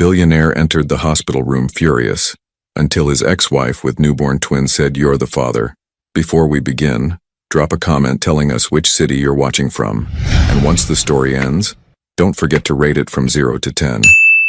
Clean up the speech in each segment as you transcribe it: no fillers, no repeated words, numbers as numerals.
Billionaire entered the hospital room furious, until his ex-wife with newborn twins said, "You're the father. Before we begin, drop a comment telling us which city you're watching from. And once the story ends, don't forget to rate it from 0 to 10.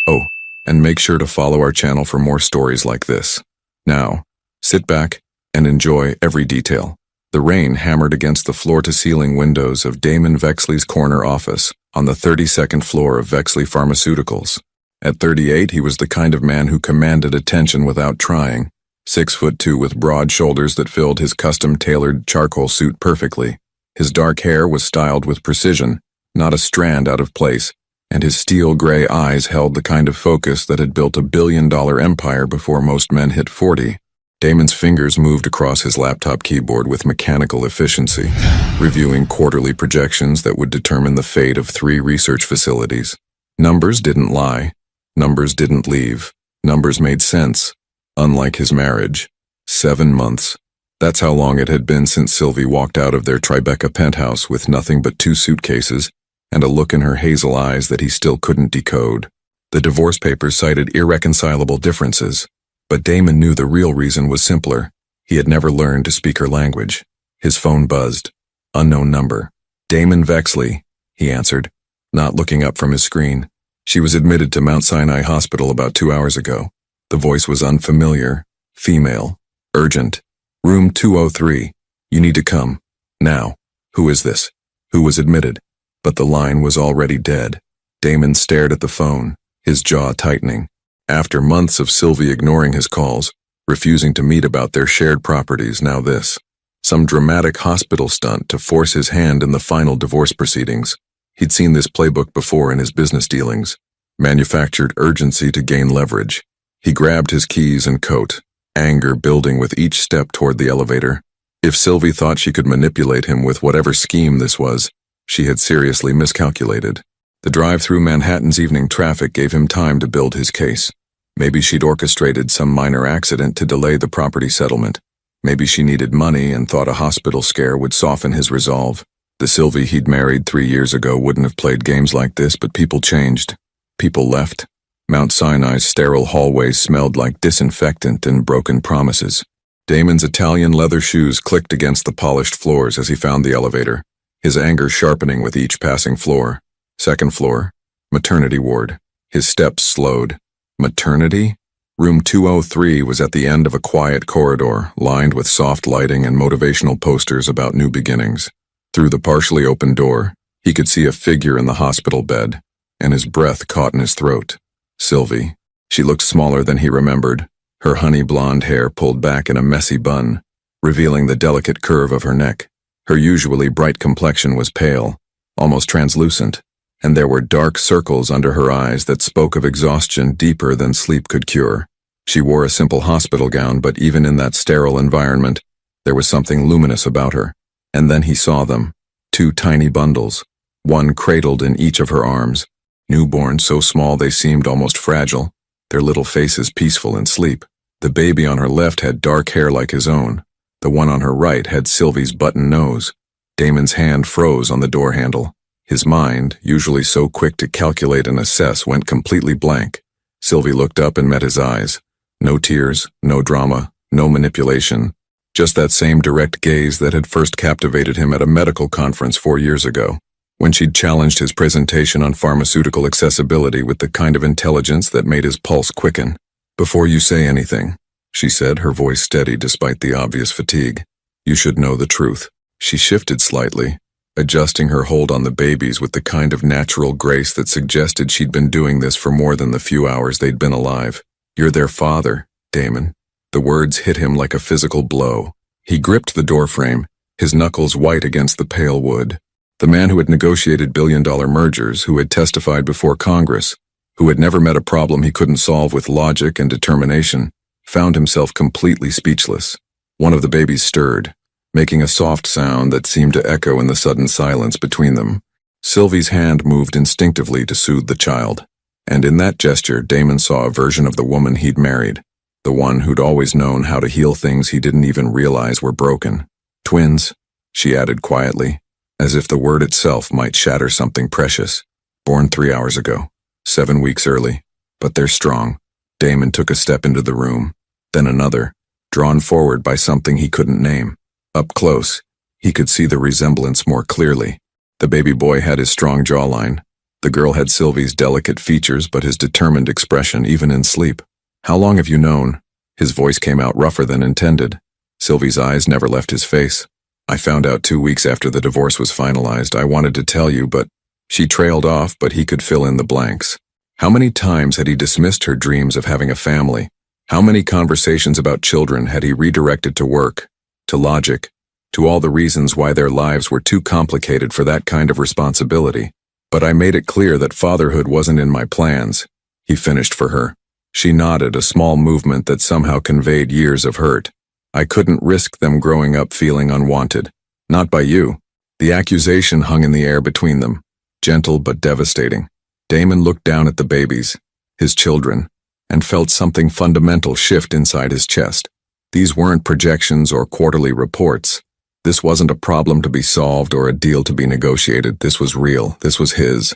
Oh, and make sure to follow our channel for more stories like this. Now, sit back and enjoy every detail." The rain hammered against the floor-to-ceiling windows of Damon Vexley's corner office on the 32nd floor of Vexley Pharmaceuticals. At 38, he was the kind of man who commanded attention without trying, 6'2" with broad shoulders that filled his custom-tailored charcoal suit perfectly. His dark hair was styled with precision, not a strand out of place, and his steel-gray eyes held the kind of focus that had built a billion-dollar empire before most men hit 40. Damon's fingers moved across his laptop keyboard with mechanical efficiency, reviewing quarterly projections that would determine the fate of 3 research facilities. Numbers didn't lie. Numbers didn't leave. Numbers made sense. Unlike his marriage. 7 months. That's how long it had been since Sylvie walked out of their Tribeca penthouse with nothing but 2 suitcases and a look in her hazel eyes that he still couldn't decode. The divorce papers cited irreconcilable differences, but Damon knew the real reason was simpler. He had never learned to speak her language. His phone buzzed. Unknown number. "Damon Vexley," he answered, not looking up from his screen. She was admitted to Mount Sinai Hospital about 2 hours ago. The voice was unfamiliar. Female. Urgent. Room 203. You need to come. Now. Who is this? Who was admitted? But the line was already dead. Damon stared at the phone, his jaw tightening. After months of Sylvie ignoring his calls, refusing to meet about their shared properties, now this. Some dramatic hospital stunt to force his hand in the final divorce proceedings. He'd seen this playbook before in his business dealings. Manufactured urgency to gain leverage. He grabbed his keys and coat, anger building with each step toward the elevator. If Sylvie thought she could manipulate him with whatever scheme this was, she had seriously miscalculated. The drive through Manhattan's evening traffic gave him time to build his case. Maybe she'd orchestrated some minor accident to delay the property settlement. Maybe she needed money and thought a hospital scare would soften his resolve. The Sylvie he'd married 3 years ago wouldn't have played games like this, but people changed. People left. Mount Sinai's sterile hallways smelled like disinfectant and broken promises. Damon's Italian leather shoes clicked against the polished floors as he found the elevator, his anger sharpening with each passing floor. 2nd floor. Maternity ward. His steps slowed. Maternity? Room 203 was at the end of a quiet corridor, lined with soft lighting and motivational posters about new beginnings. Through the partially open door, he could see a figure in the hospital bed, and his breath caught in his throat. Sylvie. She looked smaller than he remembered, her honey blonde hair pulled back in a messy bun, revealing the delicate curve of her neck. Her usually bright complexion was pale, almost translucent, and there were dark circles under her eyes that spoke of exhaustion deeper than sleep could cure. She wore a simple hospital gown, but even in that sterile environment, there was something luminous about her. And then he saw them. 2 tiny bundles, one cradled in each of her arms. Newborn, so small they seemed almost fragile, their little faces peaceful in sleep. The baby on her left had dark hair like his own. The one on her right had Sylvie's button nose. Damon's hand froze on the door handle. His mind, usually so quick to calculate and assess, went completely blank. Sylvie looked up and met his eyes. No tears, no drama, no manipulation. Just that same direct gaze that had first captivated him at a medical conference 4 years ago, when she'd challenged his presentation on pharmaceutical accessibility with the kind of intelligence that made his pulse quicken. "Before you say anything," she said, her voice steady despite the obvious fatigue, "you should know the truth." She shifted slightly, adjusting her hold on the babies with the kind of natural grace that suggested she'd been doing this for more than the few hours they'd been alive. "You're their father, Damon." The words hit him like a physical blow. He gripped the doorframe, his knuckles white against the pale wood. The man who had negotiated billion-dollar mergers, who had testified before Congress, who had never met a problem he couldn't solve with logic and determination, found himself completely speechless. One of the babies stirred, making a soft sound that seemed to echo in the sudden silence between them. Sylvie's hand moved instinctively to soothe the child, and in that gesture Damon saw a version of the woman he'd married, the one who'd always known how to heal things he didn't even realize were broken. "Twins," she added quietly, as if the word itself might shatter something precious. "Born 3 hours ago, 7 weeks early. but they're strong. Damon took a step into the room, then another, drawn forward by something he couldn't name. Up close, he could see the resemblance more clearly. The baby boy had his strong jawline. The girl had Sylvie's delicate features but his determined expression even in sleep. "How long have you known?" His voice came out rougher than intended. Sylvie's eyes never left his face. "I found out 2 weeks after the divorce was finalized. I wanted to tell you, but..." She trailed off, but he could fill in the blanks. How many times had he dismissed her dreams of having a family? How many conversations about children had he redirected to work, to logic, to all the reasons why their lives were too complicated for that kind of responsibility? "But I made it clear that fatherhood wasn't in my plans," he finished for her. She nodded, a small movement that somehow conveyed years of hurt. "I couldn't risk them growing up feeling unwanted. Not by you." The accusation hung in the air between them, gentle but devastating. Damon looked down at the babies, his children, and felt something fundamental shift inside his chest. These weren't projections or quarterly reports. This wasn't a problem to be solved or a deal to be negotiated. This was real. This was his.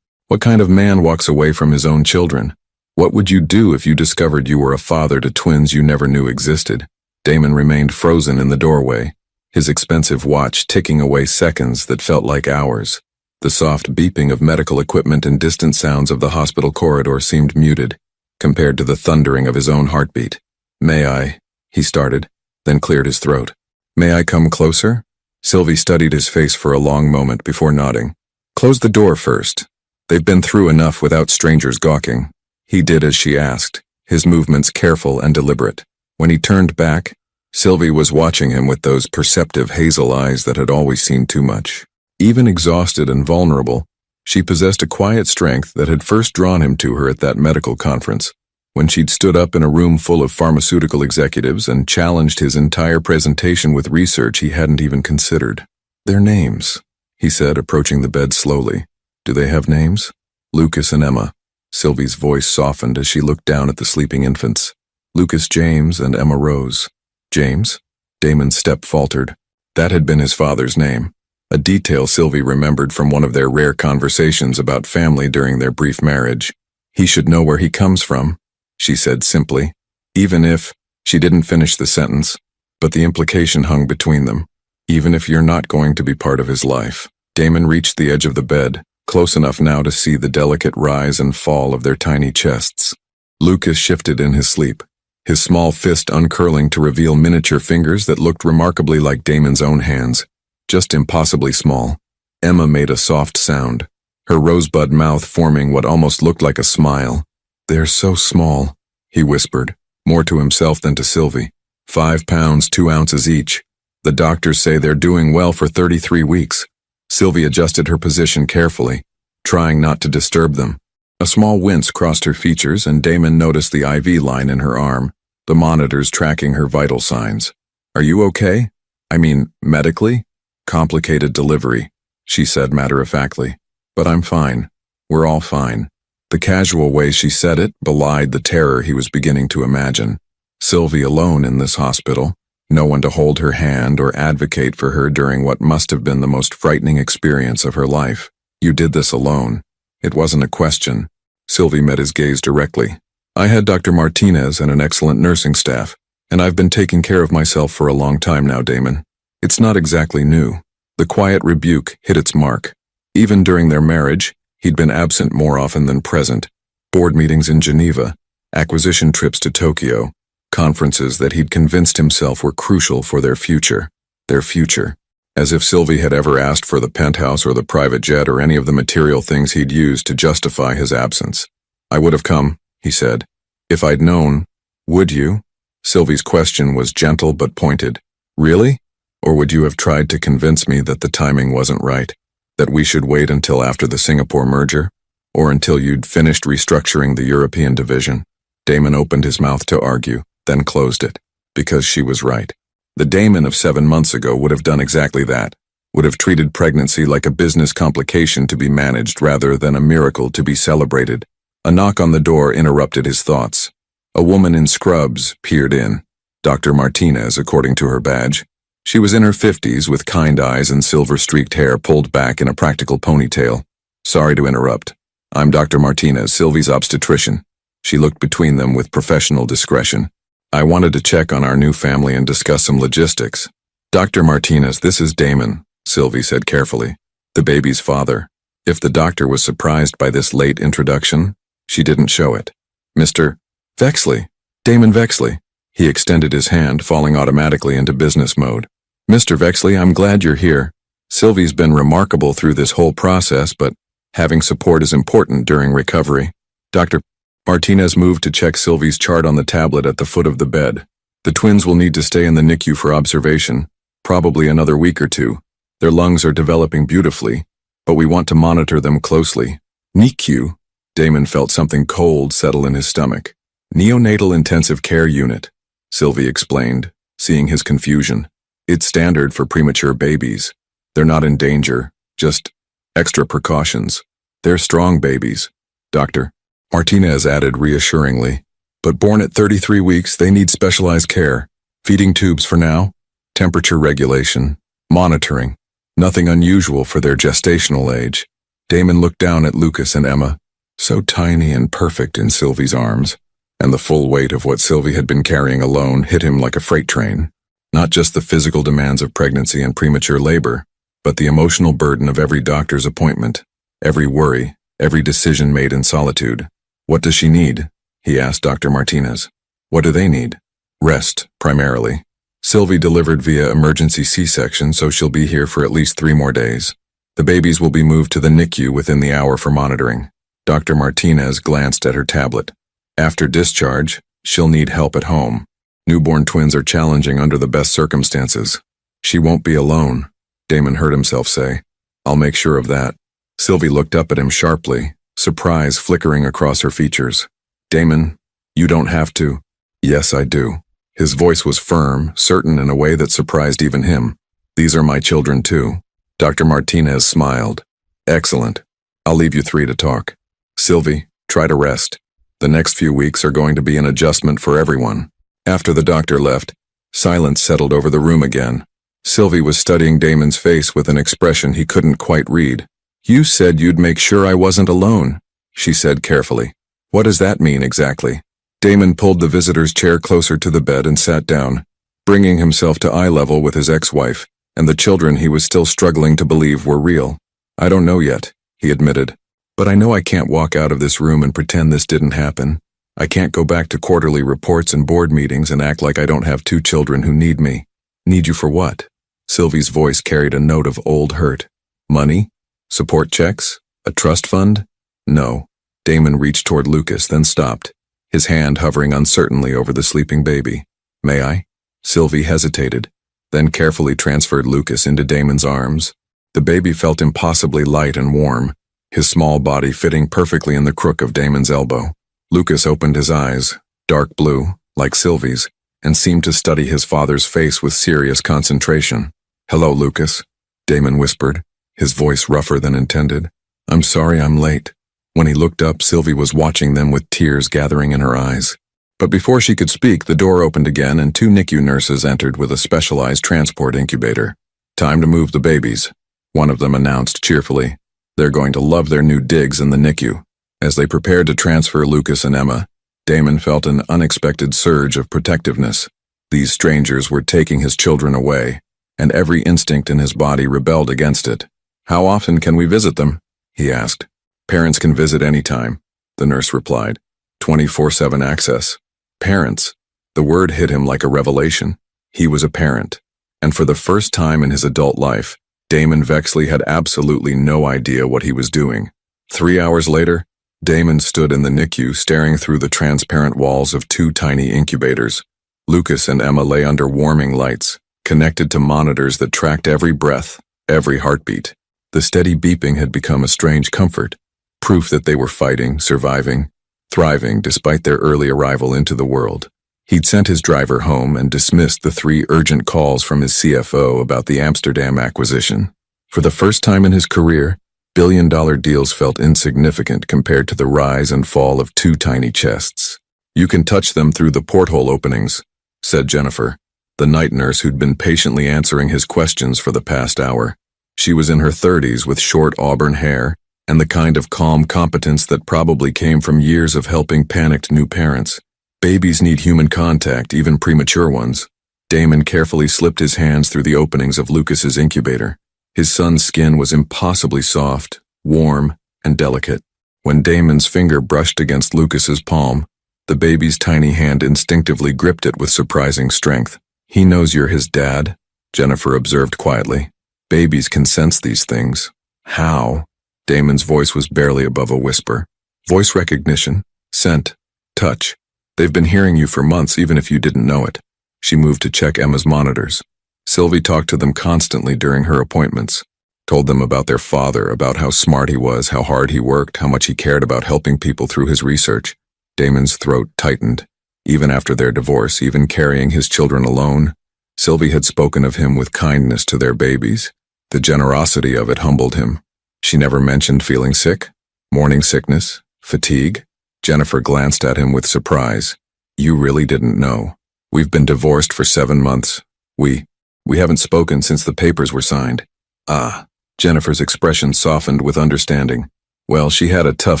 What kind of man walks away from his own children? What would you do if you discovered you were a father to twins you never knew existed? Damon remained frozen in the doorway, his expensive watch ticking away seconds that felt like hours. The soft beeping of medical equipment and distant sounds of the hospital corridor seemed muted, compared to the thundering of his own heartbeat. "May I?" he started, then cleared his throat. "May I come closer?" Sylvie studied his face for a long moment before nodding. "Close the door first. They've been through enough without strangers gawking." He did as she asked, his movements careful and deliberate. When he turned back, Sylvie was watching him with those perceptive hazel eyes that had always seen too much. Even exhausted and vulnerable, she possessed a quiet strength that had first drawn him to her at that medical conference, when she'd stood up in a room full of pharmaceutical executives and challenged his entire presentation with research he hadn't even considered. "Their names," he said, approaching the bed slowly. "Do they have names?" "Lucas and Emma." Sylvie's voice softened as she looked down at the sleeping infants. "Lucas James and Emma Rose." "James?" Damon's step faltered. That had been his father's name, a detail Sylvie remembered from one of their rare conversations about family during their brief marriage. "He should know where he comes from," she said simply, even if she didn't finish the sentence, but the implication hung between them. "Even if you're not going to be part of his life." Damon reached the edge of the bed, close enough now to see the delicate rise and fall of their tiny chests. Lucas shifted in his sleep, his small fist uncurling to reveal miniature fingers that looked remarkably like Damon's own hands, just impossibly small. Emma made a soft sound, her rosebud mouth forming what almost looked like a smile. "They're so small," he whispered, more to himself than to Sylvie. 5 pounds, 2 ounces each. The doctors say they're doing well for 33 weeks. Sylvie adjusted her position carefully, trying not to disturb them. A small wince crossed her features and Damon noticed the IV line in her arm, the monitors tracking her vital signs. "Are you okay? I mean, medically?" "Complicated delivery," she said matter-of-factly. "But I'm fine. We're all fine." The casual way she said it belied the terror he was beginning to imagine. Sylvie alone in this hospital, no one to hold her hand or advocate for her during what must have been the most frightening experience of her life. "You did this alone." It wasn't a question. Sylvie met his gaze directly. "I had Dr. Martinez and an excellent nursing staff, and I've been taking care of myself for a long time now, Damon. It's not exactly new." The quiet rebuke hit its mark. Even during their marriage, he'd been absent more often than present. Board meetings in Geneva, acquisition trips to Tokyo, conferences that he'd convinced himself were crucial for their future. Their future. As if Sylvie had ever asked for the penthouse or the private jet or any of the material things he'd used to justify his absence. "I would have come," he said. "If I'd known." "Would you?" Sylvie's question was gentle but pointed. "Really? Or would you have tried to convince me that the timing wasn't right? That we should wait until after the Singapore merger? Or until you'd finished restructuring the European division?" Damon opened his mouth to argue, then closed it. Because she was right. The Damon of 7 months ago would have done exactly that, would have treated pregnancy like a business complication to be managed rather than a miracle to be celebrated. A knock on the door interrupted his thoughts. A woman in scrubs peered in. Dr. Martinez, according to her badge. She was in her 50s with kind eyes and silver-streaked hair pulled back in a practical ponytail. "Sorry to interrupt. I'm Dr. Martinez, Sylvie's obstetrician." She looked between them with professional discretion. I wanted to check on our new family and discuss some logistics. Dr. Martinez, this is Damon, Sylvie said carefully, the baby's father. If the doctor was surprised by this late introduction, she didn't show it. Mr. Vexley, Damon Vexley. He extended his hand, falling automatically into business mode. Mr. Vexley, I'm glad you're here. Sylvie's been remarkable through this whole process, but having support is important during recovery. Dr. Martinez moved to check Sylvie's chart on the tablet at the foot of the bed. The twins will need to stay in the NICU for observation, probably another week or two. Their lungs are developing beautifully, but we want to monitor them closely. NICU? Damon felt something cold settle in his stomach. Neonatal Intensive Care Unit, Sylvie explained, seeing his confusion. It's standard for premature babies. They're not in danger, just extra precautions. They're strong babies, Dr. Martinez added reassuringly. But born at 33 weeks, they need specialized care. Feeding tubes for now, temperature regulation, monitoring. Nothing unusual for their gestational age. Damon looked down at Lucas and Emma, so tiny and perfect in Sylvie's arms, and the full weight of what Sylvie had been carrying alone hit him like a freight train. Not just the physical demands of pregnancy and premature labor, but the emotional burden of every doctor's appointment, every worry, every decision made in solitude. What does she need? He asked Dr. Martinez. What do they need? Rest, primarily. Sylvie delivered via emergency C-section, so she'll be here for at least 3 more days. The babies will be moved to the NICU within the hour for monitoring. Dr. Martinez glanced at her tablet. After discharge, she'll need help at home. Newborn twins are challenging under the best circumstances. She won't be alone, Damon heard himself say. I'll make sure of that. Sylvie looked up at him sharply, surprise flickering across her features. Damon, you don't have to. Yes, I do. His voice was firm, certain in a way that surprised even him. These are my children too. Dr. Martinez smiled. Excellent. I'll leave you 3 to talk. Sylvie, try to rest. The next few weeks are going to be an adjustment for everyone. After the doctor left, silence settled over the room again. Sylvie was studying Damon's face with an expression he couldn't quite read. You said you'd make sure I wasn't alone, she said carefully. What does that mean exactly? Damon pulled the visitor's chair closer to the bed and sat down, bringing himself to eye level with his ex-wife and the children he was still struggling to believe were real. I don't know yet, he admitted. But I know I can't walk out of this room and pretend this didn't happen. I can't go back to quarterly reports and board meetings and act like I don't have 2 children who need me. Need you for what? Sylvie's voice carried a note of old hurt. Money? Support checks? A trust fund? No. Damon reached toward Lucas, then stopped, his hand hovering uncertainly over the sleeping baby. May I? Sylvie hesitated, then carefully transferred Lucas into Damon's arms. The baby felt impossibly light and warm, his small body fitting perfectly in the crook of Damon's elbow. Lucas opened his eyes, dark blue, like Sylvie's, and seemed to study his father's face with serious concentration. Hello, Lucas, Damon whispered, his voice rougher than intended. I'm sorry I'm late. When he looked up, Sylvie was watching them with tears gathering in her eyes. But before she could speak, the door opened again and 2 NICU nurses entered with a specialized transport incubator. Time to move the babies, one of them announced cheerfully. They're going to love their new digs in the NICU. As they prepared to transfer Lucas and Emma, Damon felt an unexpected surge of protectiveness. These strangers were taking his children away, and every instinct in his body rebelled against it. How often can we visit them? He asked. Parents can visit anytime, the nurse replied. 24/7 access. Parents. The word hit him like a revelation. He was a parent, and for the first time in his adult life, Damon Vexley had absolutely no idea what he was doing. 3 hours later, Damon stood in the NICU staring through the transparent walls of 2 tiny incubators. Lucas and Emma lay under warming lights, connected to monitors that tracked every breath, every heartbeat. The steady beeping had become a strange comfort, proof that they were fighting, surviving, thriving despite their early arrival into the world. He'd sent his driver home and dismissed the 3 urgent calls from his CFO about the Amsterdam acquisition. For the first time in his career, billion-dollar deals felt insignificant compared to the rise and fall of 2 tiny chests. You can touch them through the porthole openings, said Jennifer, the night nurse who'd been patiently answering his questions for the past hour. She was in her 30s with short auburn hair and the kind of calm competence that probably came from years of helping panicked new parents. Babies need human contact, even premature ones. Damon carefully slipped his hands through the openings of Lucas's incubator. His son's skin was impossibly soft, warm, and delicate. When Damon's finger brushed against Lucas's palm, the baby's tiny hand instinctively gripped it with surprising strength. "He knows you're his dad," Jennifer observed quietly. "Babies can sense these things." "How?" Damon's voice was barely above a whisper. "Voice recognition, scent, touch. They've been hearing you for months even if you didn't know it." She moved to check Emma's monitors. Sylvie talked to them constantly during her appointments, told them about their father, about how smart he was, how hard he worked, how much he cared about helping people through his research. Damon's throat tightened. Even after their divorce, even carrying his children alone, Sylvie had spoken of him with kindness to their babies. The generosity of it humbled him. She never mentioned feeling sick, morning sickness, fatigue. Jennifer glanced at him with surprise. "You really didn't know. We've been divorced for 7 months. We haven't spoken since the papers were signed." "Ah." Jennifer's expression softened with understanding. "Well, she had a tough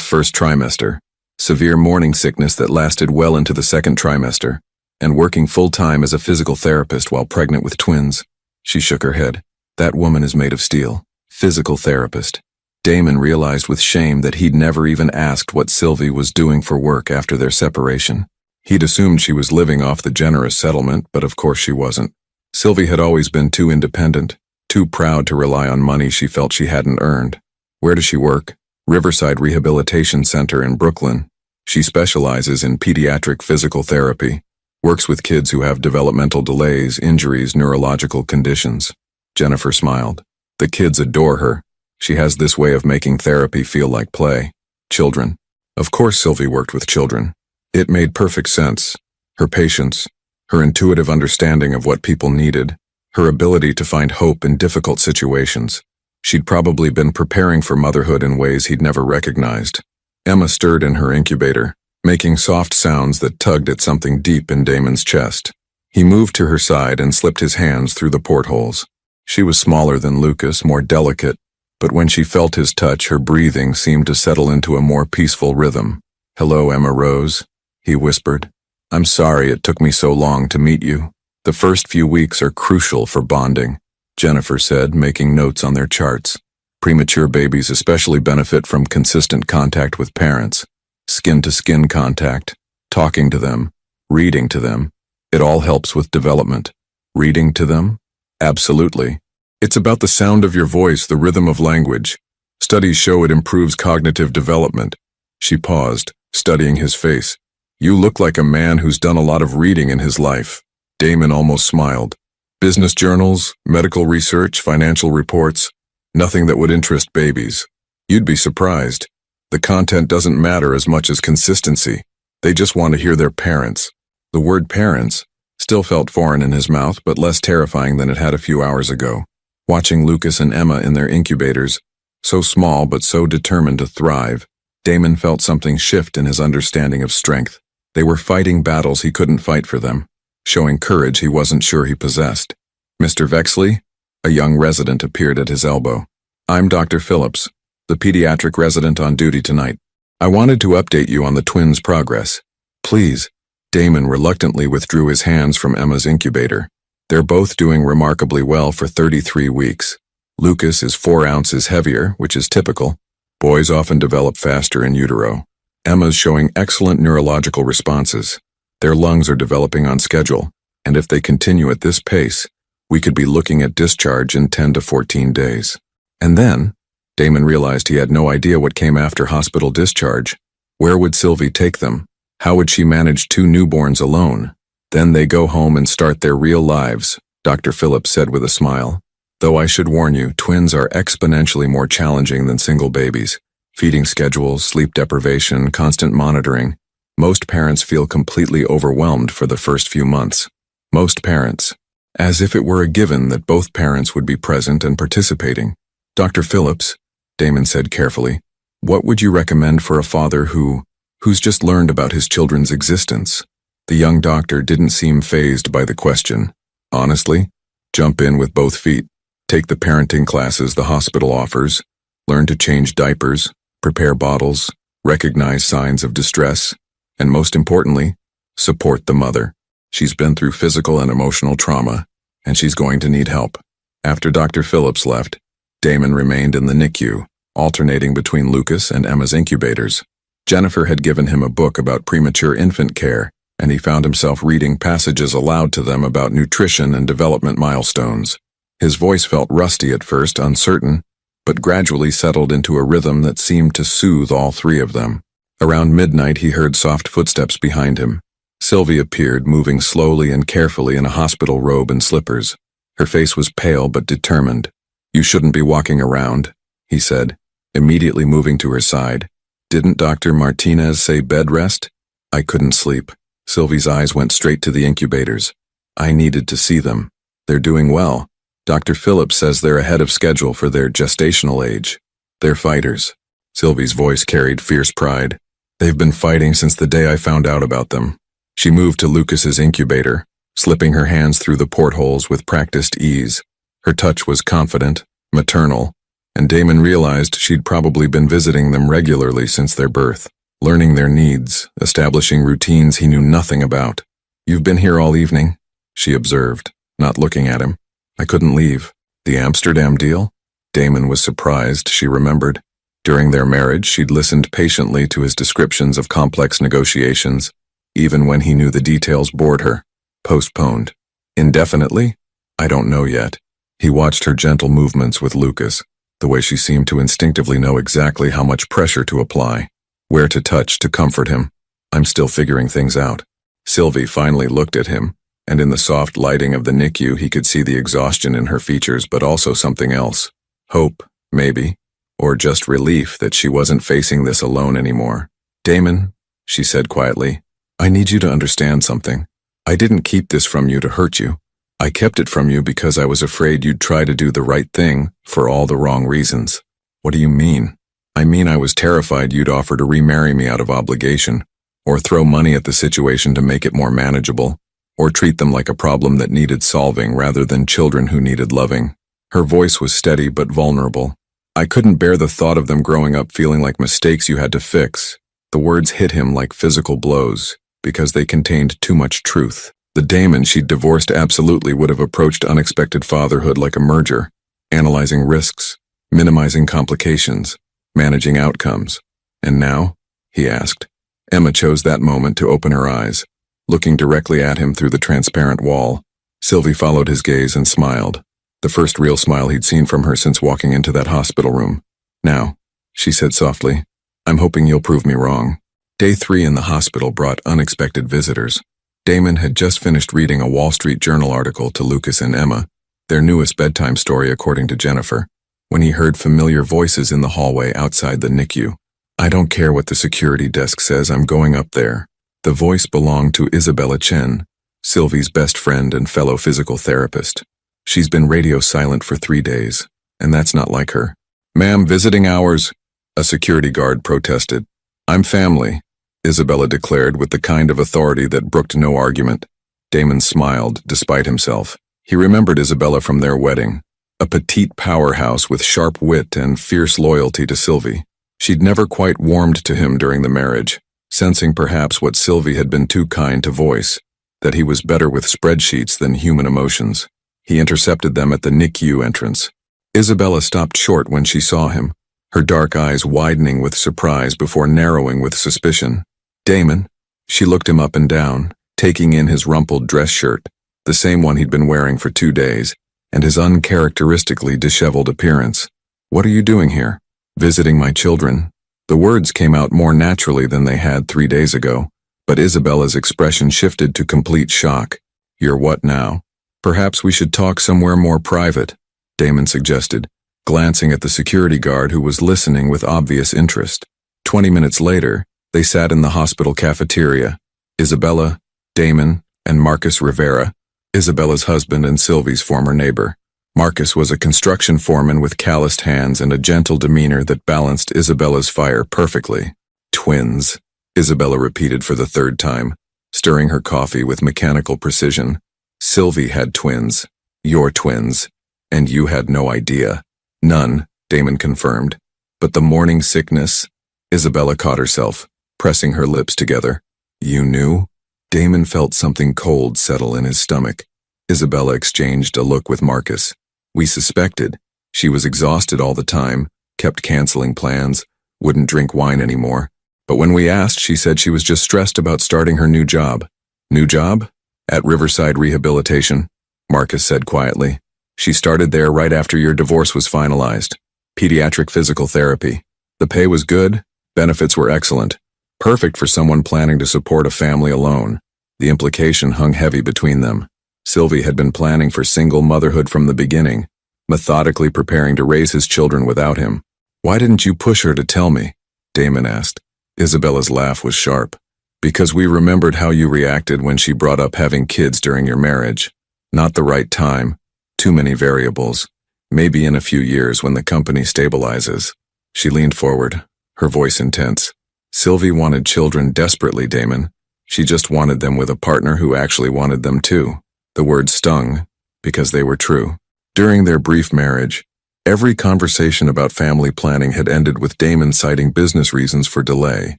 first trimester. Severe morning sickness that lasted well into the second trimester, and working full-time as a physical therapist while pregnant with twins." She shook her head. "That woman is made of steel. Physical therapist." Damon realized with shame that he'd never even asked what Sylvie was doing for work after their separation. He'd assumed she was living off the generous settlement, but of course she wasn't. Sylvie had always been too independent, too proud to rely on money she felt she hadn't earned. "Where does she work?" "Riverside Rehabilitation Center in Brooklyn. She specializes in pediatric physical therapy, works with kids who have developmental delays, injuries, neurological conditions." Jennifer smiled. "The kids adore her. She has this way of making therapy feel like play. Children." Of course Sylvie worked with children. It made perfect sense. Her patience, her intuitive understanding of what people needed, her ability to find hope in difficult situations. She'd probably been preparing for motherhood in ways he'd never recognized. Emma stirred in her incubator, making soft sounds that tugged at something deep in Damon's chest. He moved to her side and slipped his hands through the portholes. She was smaller than Lucas, more delicate, but when she felt his touch, her breathing seemed to settle into a more peaceful rhythm. "Hello, Emma Rose," he whispered. "I'm sorry it took me so long to meet you. The first few weeks are crucial for bonding," Jennifer said, making notes on their charts. "Premature babies especially benefit from consistent contact with parents. Skin-to-skin contact, talking to them, reading to them. It all helps with development." "Reading to them?" "Absolutely. It's about the sound of your voice, the rhythm of language. Studies show it improves cognitive development." She paused, studying his face. "You look like a man who's done a lot of reading in his life." Damon almost smiled. "Business journals, medical research, financial reports. Nothing that would interest babies. You'd be surprised. The content doesn't matter as much as consistency. They just want to hear their parents." The word parents still felt foreign in his mouth, but less terrifying than it had a few hours ago. Watching Lucas and Emma in their incubators, so small but so determined to thrive, Damon felt something shift in his understanding of strength. They were fighting battles he couldn't fight for them, showing courage he wasn't sure he possessed. "Mr. Vexley?" A young resident appeared at his elbow. "I'm Dr. Phillips, the pediatric resident on duty tonight. I wanted to update you on the twins' progress." "Please." Damon reluctantly withdrew his hands from Emma's incubator. "They're both doing remarkably well for 33 weeks. Lucas is 4 ounces heavier, which is typical. Boys often develop faster in utero. Emma's showing excellent neurological responses. Their lungs are developing on schedule, and if they continue at this pace, we could be looking at discharge in 10 to 14 days. And then, Damon realized he had no idea what came after hospital discharge. Where would Sylvie take them? How would she manage 2 newborns alone? Then they go home and start their real lives, Dr. Phillips said with a smile. Though I should warn you, twins are exponentially more challenging than single babies. Feeding schedules, sleep deprivation, constant monitoring. Most parents feel completely overwhelmed for the first few months. Most parents. As if it were a given that both parents would be present and participating. Dr. Phillips, Damon said carefully, what would you recommend for a father who's just learned about his children's existence? The young doctor didn't seem fazed by the question. Honestly, jump in with both feet. Take the parenting classes the hospital offers. Learn to change diapers, prepare bottles, recognize signs of distress, and most importantly, support the mother. She's been through physical and emotional trauma, and she's going to need help. After Dr. Phillips left, Damon remained in the NICU, alternating between Lucas and Emma's incubators. Jennifer had given him a book about premature infant care, and he found himself reading passages aloud to them about nutrition and development milestones. His voice felt rusty at first, uncertain, but gradually settled into a rhythm that seemed to soothe all three of them. Around midnight, he heard soft footsteps behind him. Sylvie appeared, moving slowly and carefully in a hospital robe and slippers. Her face was pale but determined. "You shouldn't be walking around," he said, immediately moving to her side. "Didn't Dr. Martinez say bed rest?" "I couldn't sleep." Sylvie's eyes went straight to the incubators. "I needed to see them. They're doing well. Dr. Phillips says they're ahead of schedule for their gestational age. They're fighters." Sylvie's voice carried fierce pride. "They've been fighting since the day I found out about them." She moved to Lucas's incubator, slipping her hands through the portholes with practiced ease. Her touch was confident, maternal, and Damon realized she'd probably been visiting them regularly since their birth, learning their needs, establishing routines he knew nothing about. "You've been here all evening," she observed, not looking at him. "I couldn't leave." "The Amsterdam deal?" Damon was surprised, she remembered. During their marriage, she'd listened patiently to his descriptions of complex negotiations, even when he knew the details bored her. "Postponed. Indefinitely?" "I don't know yet." He watched her gentle movements with Lucas, the way she seemed to instinctively know exactly how much pressure to apply, where to touch to comfort him. "I'm still figuring things out." Sylvie finally looked at him, and in the soft lighting of the NICU he could see the exhaustion in her features, but also something else. Hope, maybe, or just relief that she wasn't facing this alone anymore. "Damon," she said quietly, "I need you to understand something. I didn't keep this from you to hurt you. I kept it from you because I was afraid you'd try to do the right thing for all the wrong reasons." "What do you mean?" "I mean I was terrified you'd offer to remarry me out of obligation, or throw money at the situation to make it more manageable, or treat them like a problem that needed solving rather than children who needed loving." Her voice was steady but vulnerable. "I couldn't bear the thought of them growing up feeling like mistakes you had to fix." The words hit him like physical blows, because they contained too much truth. The Damon she'd divorced absolutely would have approached unexpected fatherhood like a merger, analyzing risks, minimizing complications, managing outcomes. "And now?" he asked. Emma chose that moment to open her eyes, looking directly at him through the transparent wall. Sylvie followed his gaze and smiled, the first real smile he'd seen from her since walking into that hospital room. "Now," she said softly, "I'm hoping you'll prove me wrong." Day 3 in the hospital brought unexpected visitors. Damon had just finished reading a Wall Street Journal article to Lucas and Emma, their newest bedtime story according to Jennifer, when he heard familiar voices in the hallway outside the NICU. "I don't care what the security desk says, I'm going up there." The voice belonged to Isabella Chen, Sylvie's best friend and fellow physical therapist. "She's been radio silent for 3 days, and that's not like her." "Ma'am, visiting hours," a security guard protested. "I'm family," Isabella declared with the kind of authority that brooked no argument. Damon smiled, despite himself. He remembered Isabella from their wedding, a petite powerhouse with sharp wit and fierce loyalty to Sylvie. She'd never quite warmed to him during the marriage, sensing perhaps what Sylvie had been too kind to voice, that he was better with spreadsheets than human emotions. He intercepted them at the NICU entrance. Isabella stopped short when she saw him, her dark eyes widening with surprise before narrowing with suspicion. "Damon?" She looked him up and down, taking in his rumpled dress shirt, the same one he'd been wearing for 2 days, and his uncharacteristically disheveled appearance. "What are you doing here?" "Visiting my children." The words came out more naturally than they had 3 days ago, but Isabella's expression shifted to complete shock. "You're what now?" "Perhaps we should talk somewhere more private," Damon suggested, glancing at the security guard who was listening with obvious interest. 20 minutes later, they sat in the hospital cafeteria. Isabella, Damon, and Marcus Rivera, Isabella's husband and Sylvie's former neighbor. Marcus was a construction foreman with calloused hands and a gentle demeanor that balanced Isabella's fire perfectly. "Twins," Isabella repeated for the 3rd time, stirring her coffee with mechanical precision. "Sylvie had twins. Your twins. And you had no idea." "None," Damon confirmed. But the morning sickness? Isabella caught herself, pressing her lips together. You knew? Damon felt something cold settle in his stomach. Isabella exchanged a look with Marcus. We suspected. She was exhausted all the time, kept canceling plans, wouldn't drink wine anymore. But when we asked, she said she was just stressed about starting her new job. New job? At Riverside Rehabilitation, Marcus said quietly. She started there right after your divorce was finalized. Pediatric physical therapy. The pay was good, benefits were excellent. Perfect for someone planning to support a family alone. The implication hung heavy between them. Sylvie had been planning for single motherhood from the beginning, methodically preparing to raise his children without him. Why didn't you push her to tell me? Damon asked. Isabella's laugh was sharp. Because we remembered how you reacted when she brought up having kids during your marriage. Not the right time. Too many variables. Maybe in a few years when the company stabilizes. She leaned forward, her voice intense. Sylvie wanted children desperately, Damon. She just wanted them with a partner who actually wanted them too. The words stung, because they were true. During their brief marriage, every conversation about family planning had ended with Damon citing business reasons for delay,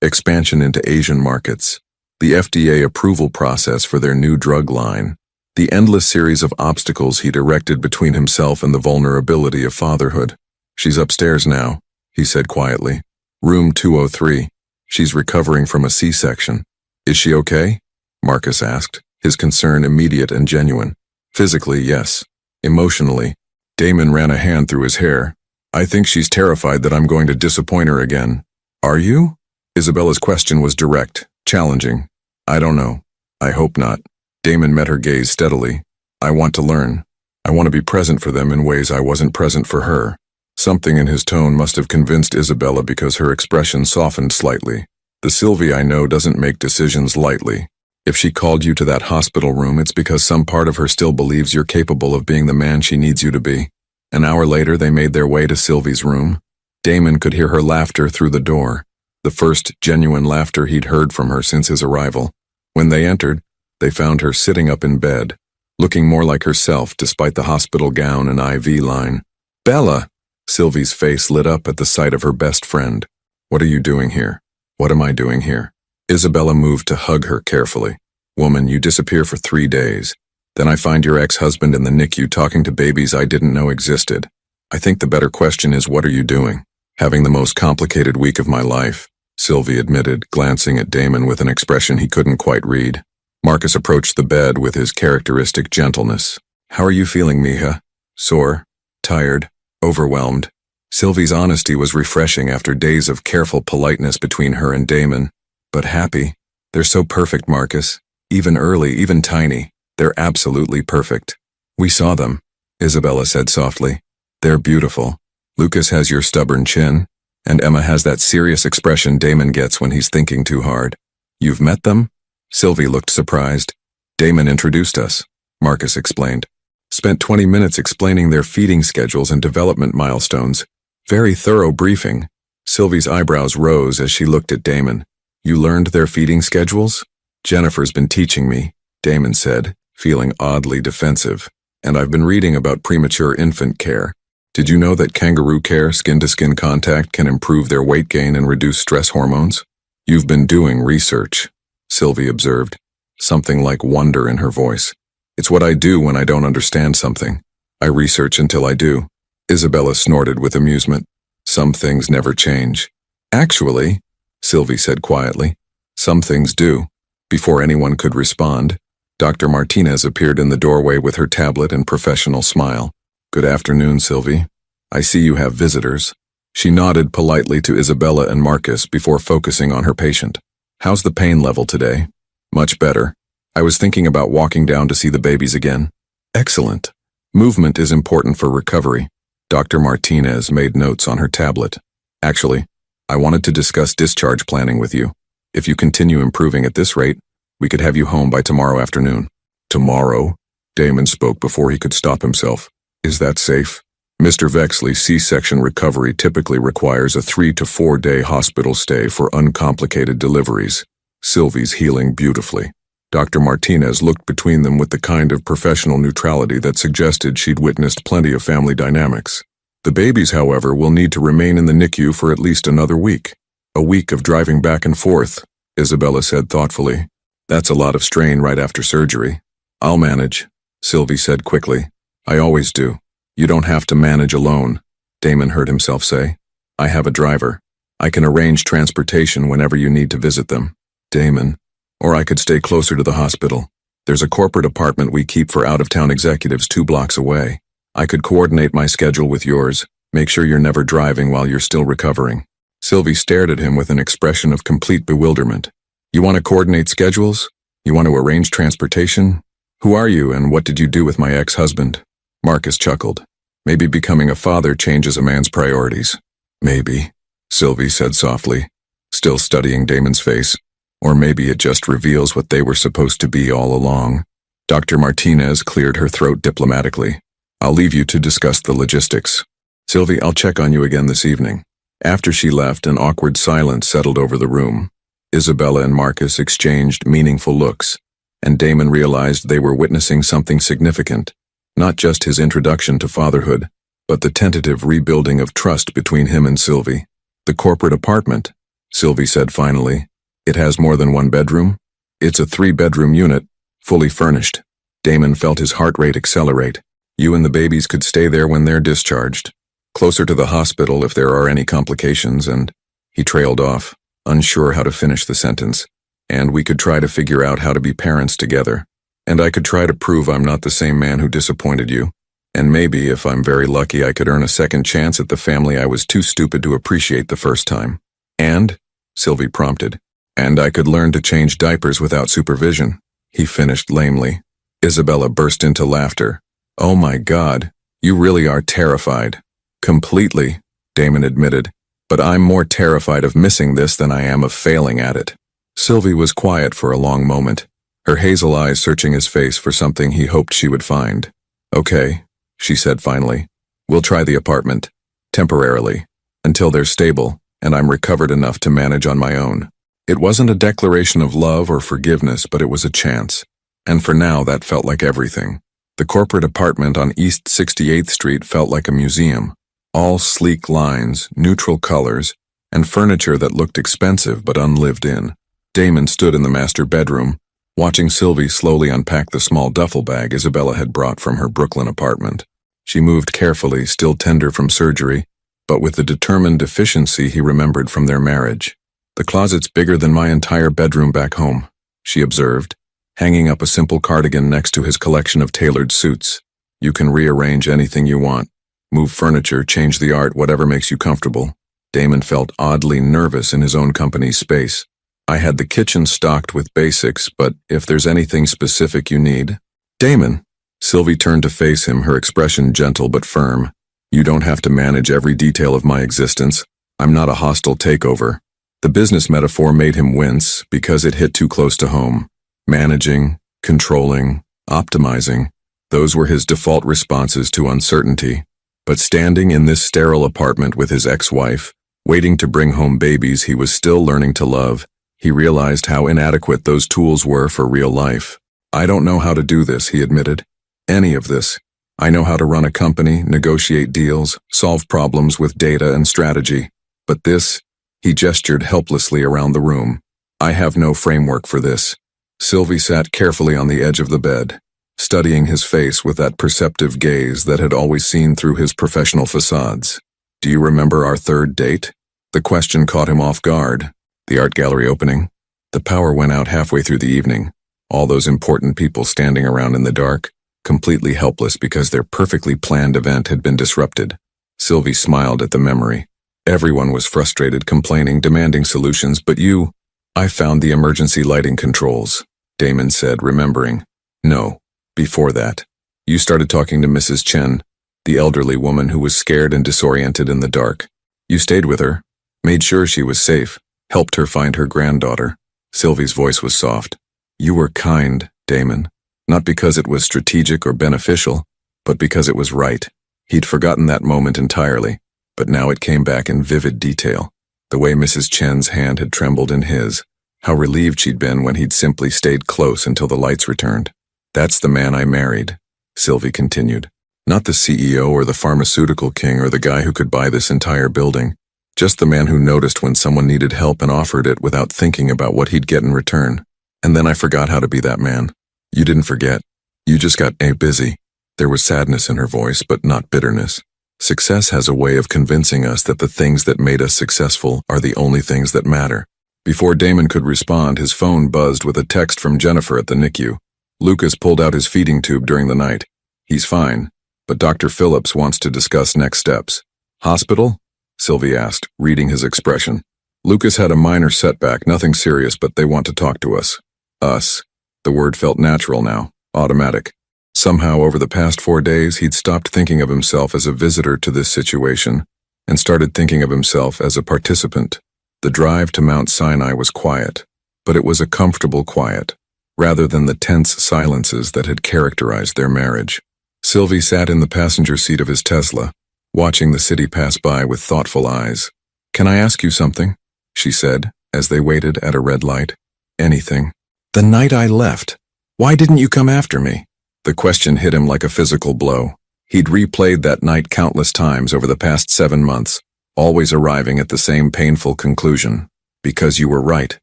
expansion into Asian markets, the FDA approval process for their new drug line, the endless series of obstacles he'd erected between himself and the vulnerability of fatherhood. She's upstairs now, he said quietly. Room 203. She's recovering from a C-section. Is she okay? Marcus asked, his concern immediate and genuine. Physically, yes. Emotionally, Damon ran a hand through his hair. I think she's terrified that I'm going to disappoint her again. Are you? Isabella's question was direct, challenging. I don't know. I hope not. Damon met her gaze steadily. I want to learn. I want to be present for them in ways I wasn't present for her. Something in his tone must have convinced Isabella because her expression softened slightly. The Sylvie I know doesn't make decisions lightly. If she called you to that hospital room, it's because some part of her still believes you're capable of being the man she needs you to be. An hour later, they made their way to Sylvie's room. Damon could hear her laughter through the door, the first genuine laughter he'd heard from her since his arrival. When they entered, they found her sitting up in bed, looking more like herself despite the hospital gown and IV line. Bella! Sylvie's face lit up at the sight of her best friend. What are you doing here? What am I doing here? Isabella moved to hug her carefully. Woman, you disappear for 3 days. Then I find your ex-husband in the NICU talking to babies I didn't know existed. I think the better question is, what are you doing? Having the most complicated week of my life, Sylvie admitted, glancing at Damon with an expression he couldn't quite read. Marcus approached the bed with his characteristic gentleness. How are you feeling, mija? Sore? Tired? Overwhelmed? Sylvie's honesty was refreshing after days of careful politeness between her and Damon. But happy. They're so perfect, Marcus. Even early, even tiny. They're absolutely perfect. We saw them, Isabella said softly. They're beautiful. Lucas has your stubborn chin, and Emma has that serious expression Damon gets when he's thinking too hard. You've met them? Sylvie looked surprised. Damon introduced us, Marcus explained. Spent 20 minutes explaining their feeding schedules and development milestones. Very thorough briefing. Sylvie's eyebrows rose as she looked at Damon. You learned their feeding schedules? Jennifer's been teaching me, Damon said, feeling oddly defensive. And I've been reading about premature infant care. Did you know that kangaroo care, skin-to-skin contact, can improve their weight gain and reduce stress hormones? You've been doing research, Sylvie observed, something like wonder in her voice. It's what I do when I don't understand something. I research until I do. Isabella snorted with amusement. Some things never change. Actually, Sylvie said quietly, some things do. Before anyone could respond, Dr. Martinez appeared in the doorway with her tablet and professional smile. Good afternoon, Sylvie. I see you have visitors. She nodded politely to Isabella and Marcus before focusing on her patient. How's the pain level today? Much better. I was thinking about walking down to see the babies again. Excellent. Movement is important for recovery. Dr. Martinez made notes on her tablet. Actually, I wanted to discuss discharge planning with you. If you continue improving at this rate, we could have you home by tomorrow afternoon. Tomorrow? Damon spoke before he could stop himself. Is that safe? Mr. Vexley's C-section recovery typically requires a 3 to 4 day hospital stay for uncomplicated deliveries. Sylvie's healing beautifully. Dr. Martinez looked between them with the kind of professional neutrality that suggested she'd witnessed plenty of family dynamics. The babies, however, will need to remain in the NICU for at least another week. A week of driving back and forth, Isabella said thoughtfully. That's a lot of strain right after surgery. I'll manage, Sylvie said quickly. I always do. You don't have to manage alone, Damon heard himself say. I have a driver. I can arrange transportation whenever you need to visit them. Damon. Or I could stay closer to the hospital. There's a corporate apartment we keep for out-of-town executives 2 blocks away. I could coordinate my schedule with yours, make sure you're never driving while you're still recovering. Sylvie stared at him with an expression of complete bewilderment. You want to coordinate schedules? You want to arrange transportation? Who are you and what did you do with my ex-husband? Marcus chuckled. Maybe becoming a father changes a man's priorities. Maybe, Sylvie said softly, still studying Damon's face. Or maybe it just reveals what they were supposed to be all along. Dr. Martinez cleared her throat diplomatically. I'll leave you to discuss the logistics. Sylvie, I'll check on you again this evening. After she left, an awkward silence settled over the room. Isabella and Marcus exchanged meaningful looks, and Damon realized they were witnessing something significant. Not just his introduction to fatherhood, but the tentative rebuilding of trust between him and Sylvie. The corporate apartment, Sylvie said finally. It has more than 1 bedroom? It's a 3-bedroom unit, fully furnished. Damon felt his heart rate accelerate. You and the babies could stay there when they're discharged. Closer to the hospital if there are any complications, and he trailed off, unsure how to finish the sentence. And we could try to figure out how to be parents together. And I could try to prove I'm not the same man who disappointed you. And maybe, if I'm very lucky, I could earn a second chance at the family I was too stupid to appreciate the first time. And, Sylvie prompted, and I could learn to change diapers without supervision, he finished lamely. Isabella burst into laughter. Oh my God, you really are terrified. Completely, Damon admitted, but I'm more terrified of missing this than I am of failing at it. Sylvie was quiet for a long moment, her hazel eyes searching his face for something he hoped she would find. Okay, she said finally. We'll try the apartment, temporarily, until they're stable and I'm recovered enough to manage on my own. It wasn't a declaration of love or forgiveness, but it was a chance. And for now, that felt like everything. The corporate apartment on East 68th Street felt like a museum. All sleek lines, neutral colors, and furniture that looked expensive but unlived in. Damon stood in the master bedroom, watching Sylvie slowly unpack the small duffel bag Isabella had brought from her Brooklyn apartment. She moved carefully, still tender from surgery, but with the determined efficiency he remembered from their marriage. The closet's bigger than my entire bedroom back home, she observed, hanging up a simple cardigan next to his collection of tailored suits. You can rearrange anything you want. Move furniture, change the art, whatever makes you comfortable. Damon felt oddly nervous in his own company's space. I had the kitchen stocked with basics, but if there's anything specific you need. Damon. Sylvie turned to face him, her expression gentle but firm. You don't have to manage every detail of my existence. I'm not a hostile takeover. The business metaphor made him wince because it hit too close to home. Managing, controlling, optimizing. Those were his default responses to uncertainty. But standing in this sterile apartment with his ex-wife, waiting to bring home babies he was still learning to love, he realized how inadequate those tools were for real life. I don't know how to do this, he admitted. Any of this. I know how to run a company, negotiate deals, solve problems with data and strategy. But this, he gestured helplessly around the room. I have no framework for this. Sylvie sat carefully on the edge of the bed, studying his face with that perceptive gaze that had always seen through his professional facades. Do you remember our third date? The question caught him off guard. The art gallery opening. The power went out halfway through the evening. All those important people standing around in the dark, completely helpless because their perfectly planned event had been disrupted. Sylvie smiled at the memory. Everyone was frustrated, complaining, demanding solutions, but you... I found the emergency lighting controls, Damon said, remembering. No, before that. You started talking to Mrs. Chen, the elderly woman who was scared and disoriented in the dark. You stayed with her, made sure she was safe, helped her find her granddaughter. Sylvie's voice was soft. You were kind, Damon. Not because it was strategic or beneficial, but because it was right. He'd forgotten that moment entirely, but now it came back in vivid detail. The way Mrs. Chen's hand had trembled in his, how relieved she'd been when he'd simply stayed close until the lights returned. That's the man I married, Sylvie continued. Not the CEO or the pharmaceutical king or the guy who could buy this entire building. Just the man who noticed when someone needed help and offered it without thinking about what he'd get in return. And then I forgot how to be that man. You didn't forget. You just got busy. There was sadness in her voice, but not bitterness. Success has a way of convincing us that the things that made us successful are the only things that matter. Before Damon could respond, his phone buzzed with a text from Jennifer at the NICU. Lucas pulled out his feeding tube during the night. He's fine, but Dr. Phillips wants to discuss next steps. Hospital? Sylvie asked, reading his expression. Lucas had a minor setback, nothing serious, but they want to talk to us. Us. The word felt natural now, automatic. Somehow, over the past 4 days, he'd stopped thinking of himself as a visitor to this situation and started thinking of himself as a participant. The drive to Mount Sinai was quiet, but it was a comfortable quiet, rather than the tense silences that had characterized their marriage. Sylvie sat in the passenger seat of his Tesla, watching the city pass by with thoughtful eyes. "Can I ask you something?" she said, as they waited at a red light. "Anything." "The night I left, why didn't you come after me?" The question hit him like a physical blow. He'd replayed that night countless times over the past 7 months, always arriving at the same painful conclusion. "Because you were right,"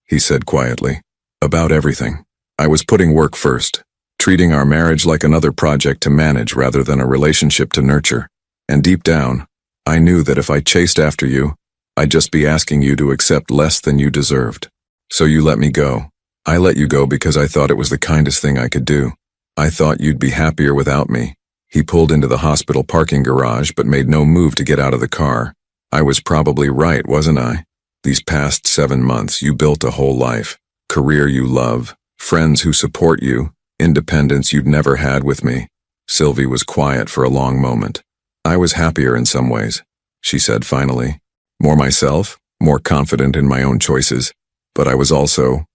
he said quietly. "About everything. I was putting work first, treating our marriage like another project to manage rather than a relationship to nurture. And deep down, I knew that if I chased after you, I'd just be asking you to accept less than you deserved. So you let me go. I let you go because I thought it was the kindest thing I could do. I thought you'd be happier without me." He pulled into the hospital parking garage but made no move to get out of the car. "I was probably right, wasn't I? These past 7 months, you built a whole life. Career you love, friends who support you, independence you'd never had with me." Sylvie was quiet for a long moment. "I was happier in some ways," she said finally. "More myself, more confident in my own choices. But I was also,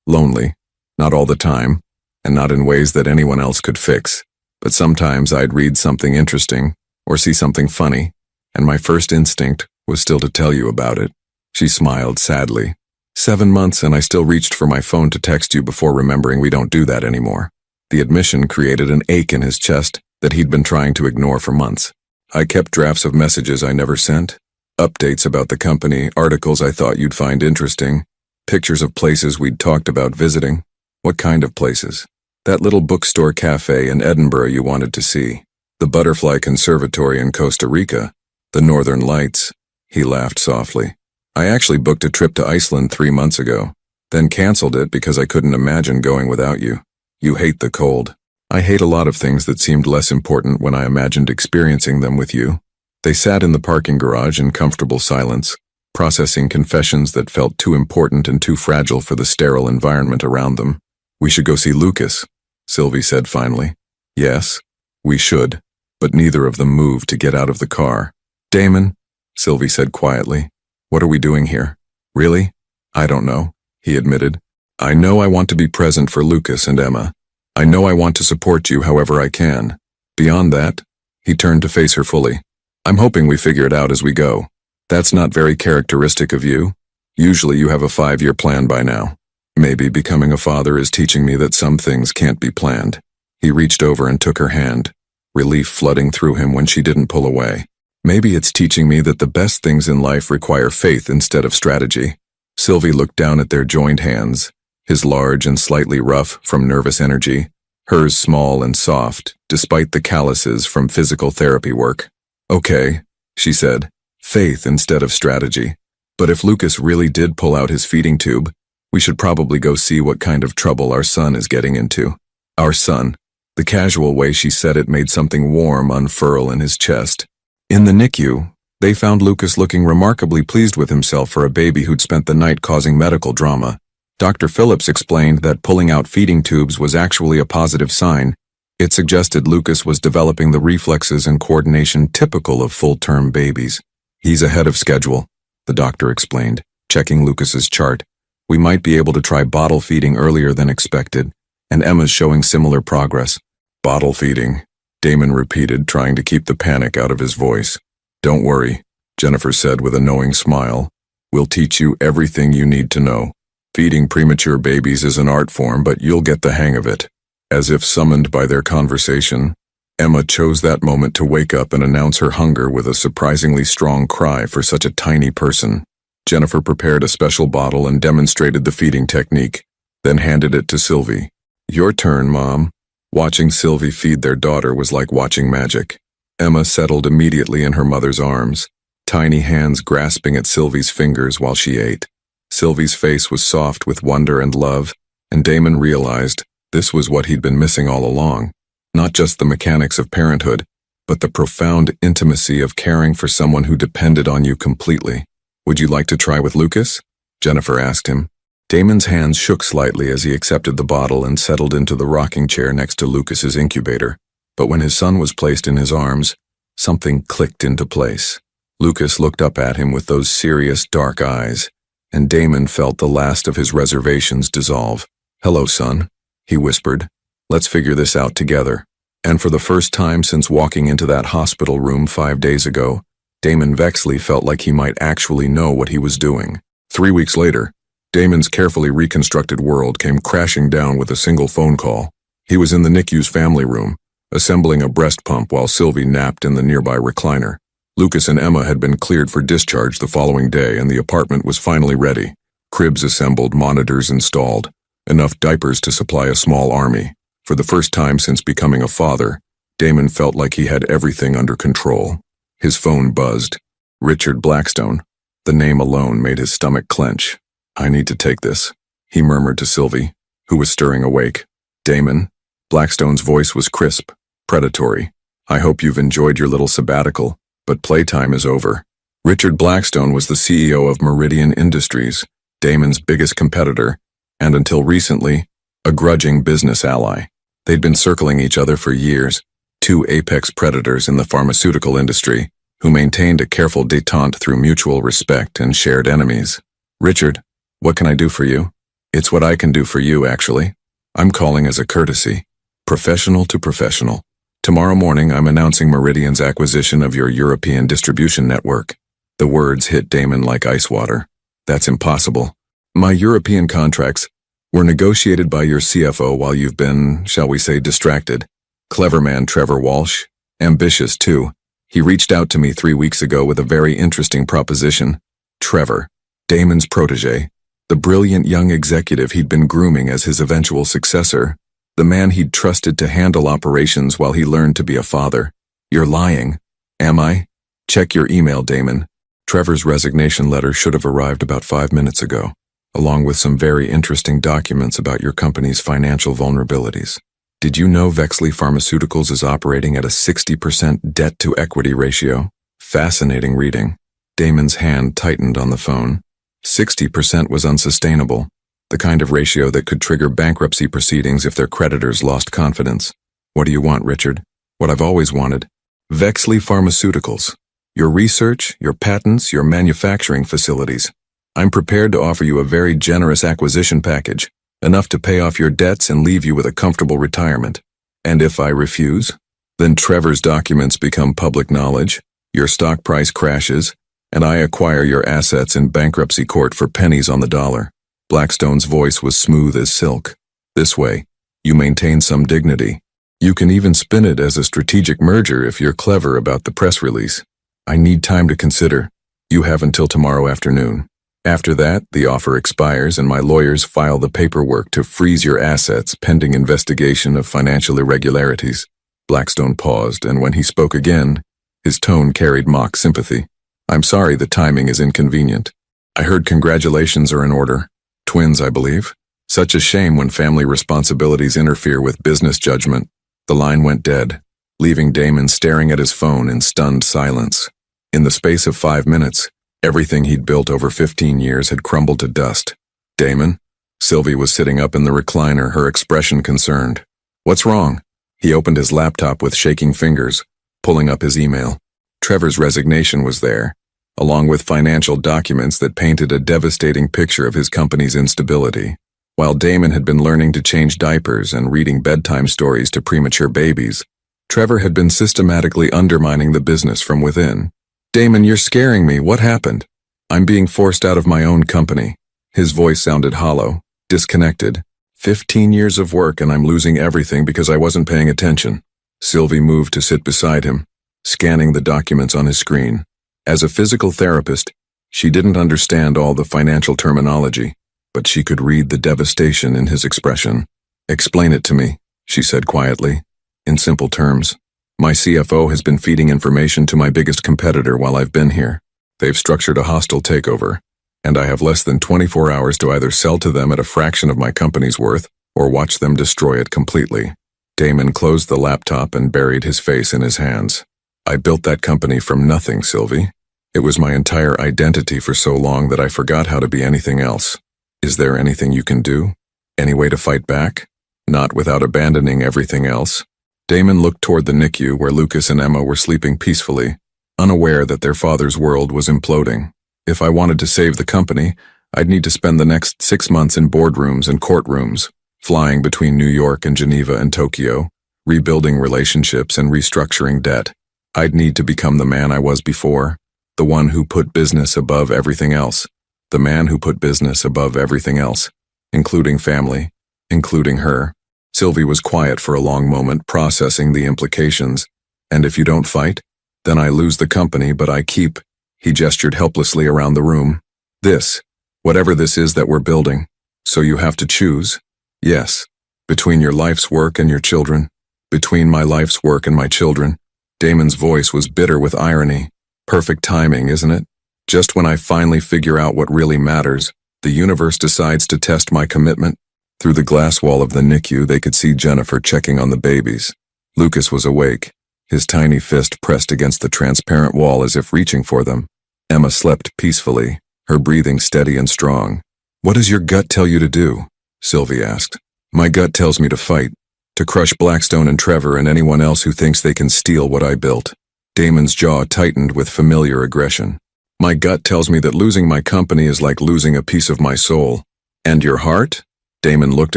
lonely. Not all the time, and not in ways that anyone else could fix. But sometimes I'd read something interesting, or see something funny, and my first instinct was still to tell you about it." She smiled sadly. 7 months and I still reached for my phone to text you before remembering we don't do that anymore." The admission created an ache in his chest that he'd been trying to ignore for months. "I kept drafts of messages I never sent, updates about the company, articles I thought you'd find interesting, pictures of places we'd talked about visiting." "What kind of places?" "That little bookstore cafe in Edinburgh you wanted to see, the Butterfly Conservatory in Costa Rica, the Northern Lights." He laughed softly. "I actually booked a trip to Iceland 3 months ago, then canceled it because I couldn't imagine going without you. You hate the cold." "I hate a lot of things that seemed less important when I imagined experiencing them with you." They sat in the parking garage in comfortable silence, processing confessions that felt too important and too fragile for the sterile environment around them. "We should go see Lucas," Sylvie said finally. "Yes, we should," but neither of them moved to get out of the car. "Damon," Sylvie said quietly, "what are we doing here?" "Really? I don't know," he admitted. "I know I want to be present for Lucas and Emma. I know I want to support you however I can. Beyond that," he turned to face her fully, "I'm hoping we figure it out as we go. That's not very characteristic of you. Usually you have a 5-year plan by now. Maybe becoming a father is teaching me that some things can't be planned." He reached over and took her hand, relief flooding through him when she didn't pull away. "Maybe it's teaching me that the best things in life require faith instead of strategy." Sylvie looked down at their joined hands, his large and slightly rough from nervous energy, hers small and soft, despite the calluses from physical therapy work. "Okay," she said, "faith instead of strategy. But if Lucas really did pull out his feeding tube, we should probably go see what kind of trouble our son is getting into." Our son. The casual way she said it made something warm unfurl in his chest. In the NICU, they found Lucas looking remarkably pleased with himself for a baby who'd spent the night causing medical drama. Dr. Phillips explained that pulling out feeding tubes was actually a positive sign. It suggested Lucas was developing the reflexes and coordination typical of full-term babies. "He's ahead of schedule," the doctor explained, checking Lucas's chart. "We might be able to try bottle feeding earlier than expected, and Emma's showing similar progress." "Bottle feeding," Damon repeated, trying to keep the panic out of his voice. "Don't worry," Jennifer said with a knowing smile. "We'll teach you everything you need to know. Feeding premature babies is an art form, but you'll get the hang of it." As if summoned by their conversation, Emma chose that moment to wake up and announce her hunger with a surprisingly strong cry for such a tiny person. Jennifer prepared a special bottle and demonstrated the feeding technique, then handed it to Sylvie. "Your turn, Mom." Watching Sylvie feed their daughter was like watching magic. Emma settled immediately in her mother's arms, tiny hands grasping at Sylvie's fingers while she ate. Sylvie's face was soft with wonder and love, and Damon realized this was what he'd been missing all along. Not just the mechanics of parenthood, but the profound intimacy of caring for someone who depended on you completely. "Would you like to try with Lucas?" Jennifer asked him. Damon's hands shook slightly as he accepted the bottle and settled into the rocking chair next to Lucas's incubator. But when his son was placed in his arms, something clicked into place. Lucas looked up at him with those serious, dark eyes, and Damon felt the last of his reservations dissolve. "Hello, son," he whispered. "Let's figure this out together." And for the first time since walking into that hospital room 5 days ago, Damon Vexley felt like he might actually know what he was doing. 3 weeks later, Damon's carefully reconstructed world came crashing down with a single phone call. He was in the NICU's family room, assembling a breast pump while Sylvie napped in the nearby recliner. Lucas and Emma had been cleared for discharge the following day, and the apartment was finally ready. Cribs assembled, monitors installed, enough diapers to supply a small army. For the first time since becoming a father, Damon felt like he had everything under control. His phone buzzed. Richard Blackstone. The name alone made his stomach clench. "I need to take this," he murmured to Sylvie, who was stirring awake. "Damon?" Blackstone's voice was crisp, predatory. "I hope you've enjoyed your little sabbatical, but playtime is over." Richard Blackstone was the CEO of Meridian Industries, Damon's biggest competitor, and until recently, a grudging business ally. They'd been circling each other for years, two apex predators in the pharmaceutical industry, who maintained a careful détente through mutual respect and shared enemies. "Richard, what can I do for you?" "It's what I can do for you, actually. I'm calling as a courtesy. Professional to professional. Tomorrow morning I'm announcing Meridian's acquisition of your European distribution network." The words hit Damon like ice water. "That's impossible. My European contracts were negotiated by your CFO while you've been, shall we say, distracted. Clever man Trevor Walsh. Ambitious, too. He reached out to me 3 weeks ago with a very interesting proposition. Trevor, Damon's protege, the brilliant young executive he'd been grooming as his eventual successor, the man he'd trusted to handle operations while he learned to be a father. You're lying. Am I? Check your email, Damon. Trevor's resignation letter should have arrived about 5 minutes ago, along with some very interesting documents about your company's financial vulnerabilities. Did you know Vexley Pharmaceuticals is operating at a 60% debt-to-equity ratio? Fascinating reading. Damon's hand tightened on the phone. 60% was unsustainable, the kind of ratio that could trigger bankruptcy proceedings if their creditors lost confidence. What do you want, Richard? What I've always wanted. Vexley Pharmaceuticals. Your research, your patents, your manufacturing facilities. I'm prepared to offer you a very generous acquisition package, enough to pay off your debts and leave you with a comfortable retirement. And if I refuse, then Trevor's documents become public knowledge, your stock price crashes, and I acquire your assets in bankruptcy court for pennies on the dollar. Blackstone's voice was smooth as silk. This way, you maintain some dignity. You can even spin it as a strategic merger if you're clever about the press release. I need time to consider. You have until tomorrow afternoon. After that, the offer expires and my lawyers file the paperwork to freeze your assets pending investigation of financial irregularities. Blackstone paused, and when he spoke again, his tone carried mock sympathy. I'm sorry the timing is inconvenient. I heard congratulations are in order. Twins, I believe. Such a shame when family responsibilities interfere with business judgment. The line went dead, leaving Damon staring at his phone in stunned silence. In the space of 5 minutes, everything he'd built over 15 years had crumbled to dust. Damon? Sylvie was sitting up in the recliner, her expression concerned. What's wrong? He opened his laptop with shaking fingers, pulling up his email. Trevor's resignation was there, along with financial documents that painted a devastating picture of his company's instability. While Damon had been learning to change diapers and reading bedtime stories to premature babies, Trevor had been systematically undermining the business from within. Damon, you're scaring me. What happened? I'm being forced out of my own company. His voice sounded hollow, disconnected. 15 years of work and I'm losing everything because I wasn't paying attention. Sylvie moved to sit beside him, scanning the documents on his screen. As a physical therapist, she didn't understand all the financial terminology, but she could read the devastation in his expression. "Explain it to me," she said quietly. "In simple terms, my CFO has been feeding information to my biggest competitor while I've been here. They've structured a hostile takeover, and I have less than 24 hours to either sell to them at a fraction of my company's worth or watch them destroy it completely." Damon closed the laptop and buried his face in his hands. "I built that company from nothing, Sylvie. It was my entire identity for so long that I forgot how to be anything else. Is there anything you can do? Any way to fight back? Not without abandoning everything else?" Damon looked toward the NICU where Lucas and Emma were sleeping peacefully, unaware that their father's world was imploding. "If I wanted to save the company, I'd need to spend the next 6 months in boardrooms and courtrooms, flying between New York and Geneva and Tokyo, rebuilding relationships and restructuring debt. I'd need to become the man I was before, the one who put business above everything else, the man who put business above everything else, including family, including her." Sylvie was quiet for a long moment, processing the implications. "And if you don't fight, then I lose the company, but I keep—" He gestured helplessly around the room. "This, whatever this is that we're building. So you have to choose. Yes, between your life's work and your children. Between my life's work and my children." Damon's voice was bitter with irony. "Perfect timing, isn't it? Just when I finally figure out what really matters, the universe decides to test my commitment." Through the glass wall of the NICU, they could see Jennifer checking on the babies. Lucas was awake, his tiny fist pressed against the transparent wall as if reaching for them. Emma slept peacefully, her breathing steady and strong. "What does your gut tell you to do?" Sylvie asked. "My gut tells me to fight, to crush Blackstone and Trevor and anyone else who thinks they can steal what I built." Damon's jaw tightened with familiar aggression. "My gut tells me that losing my company is like losing a piece of my soul." "And your heart?" Damon looked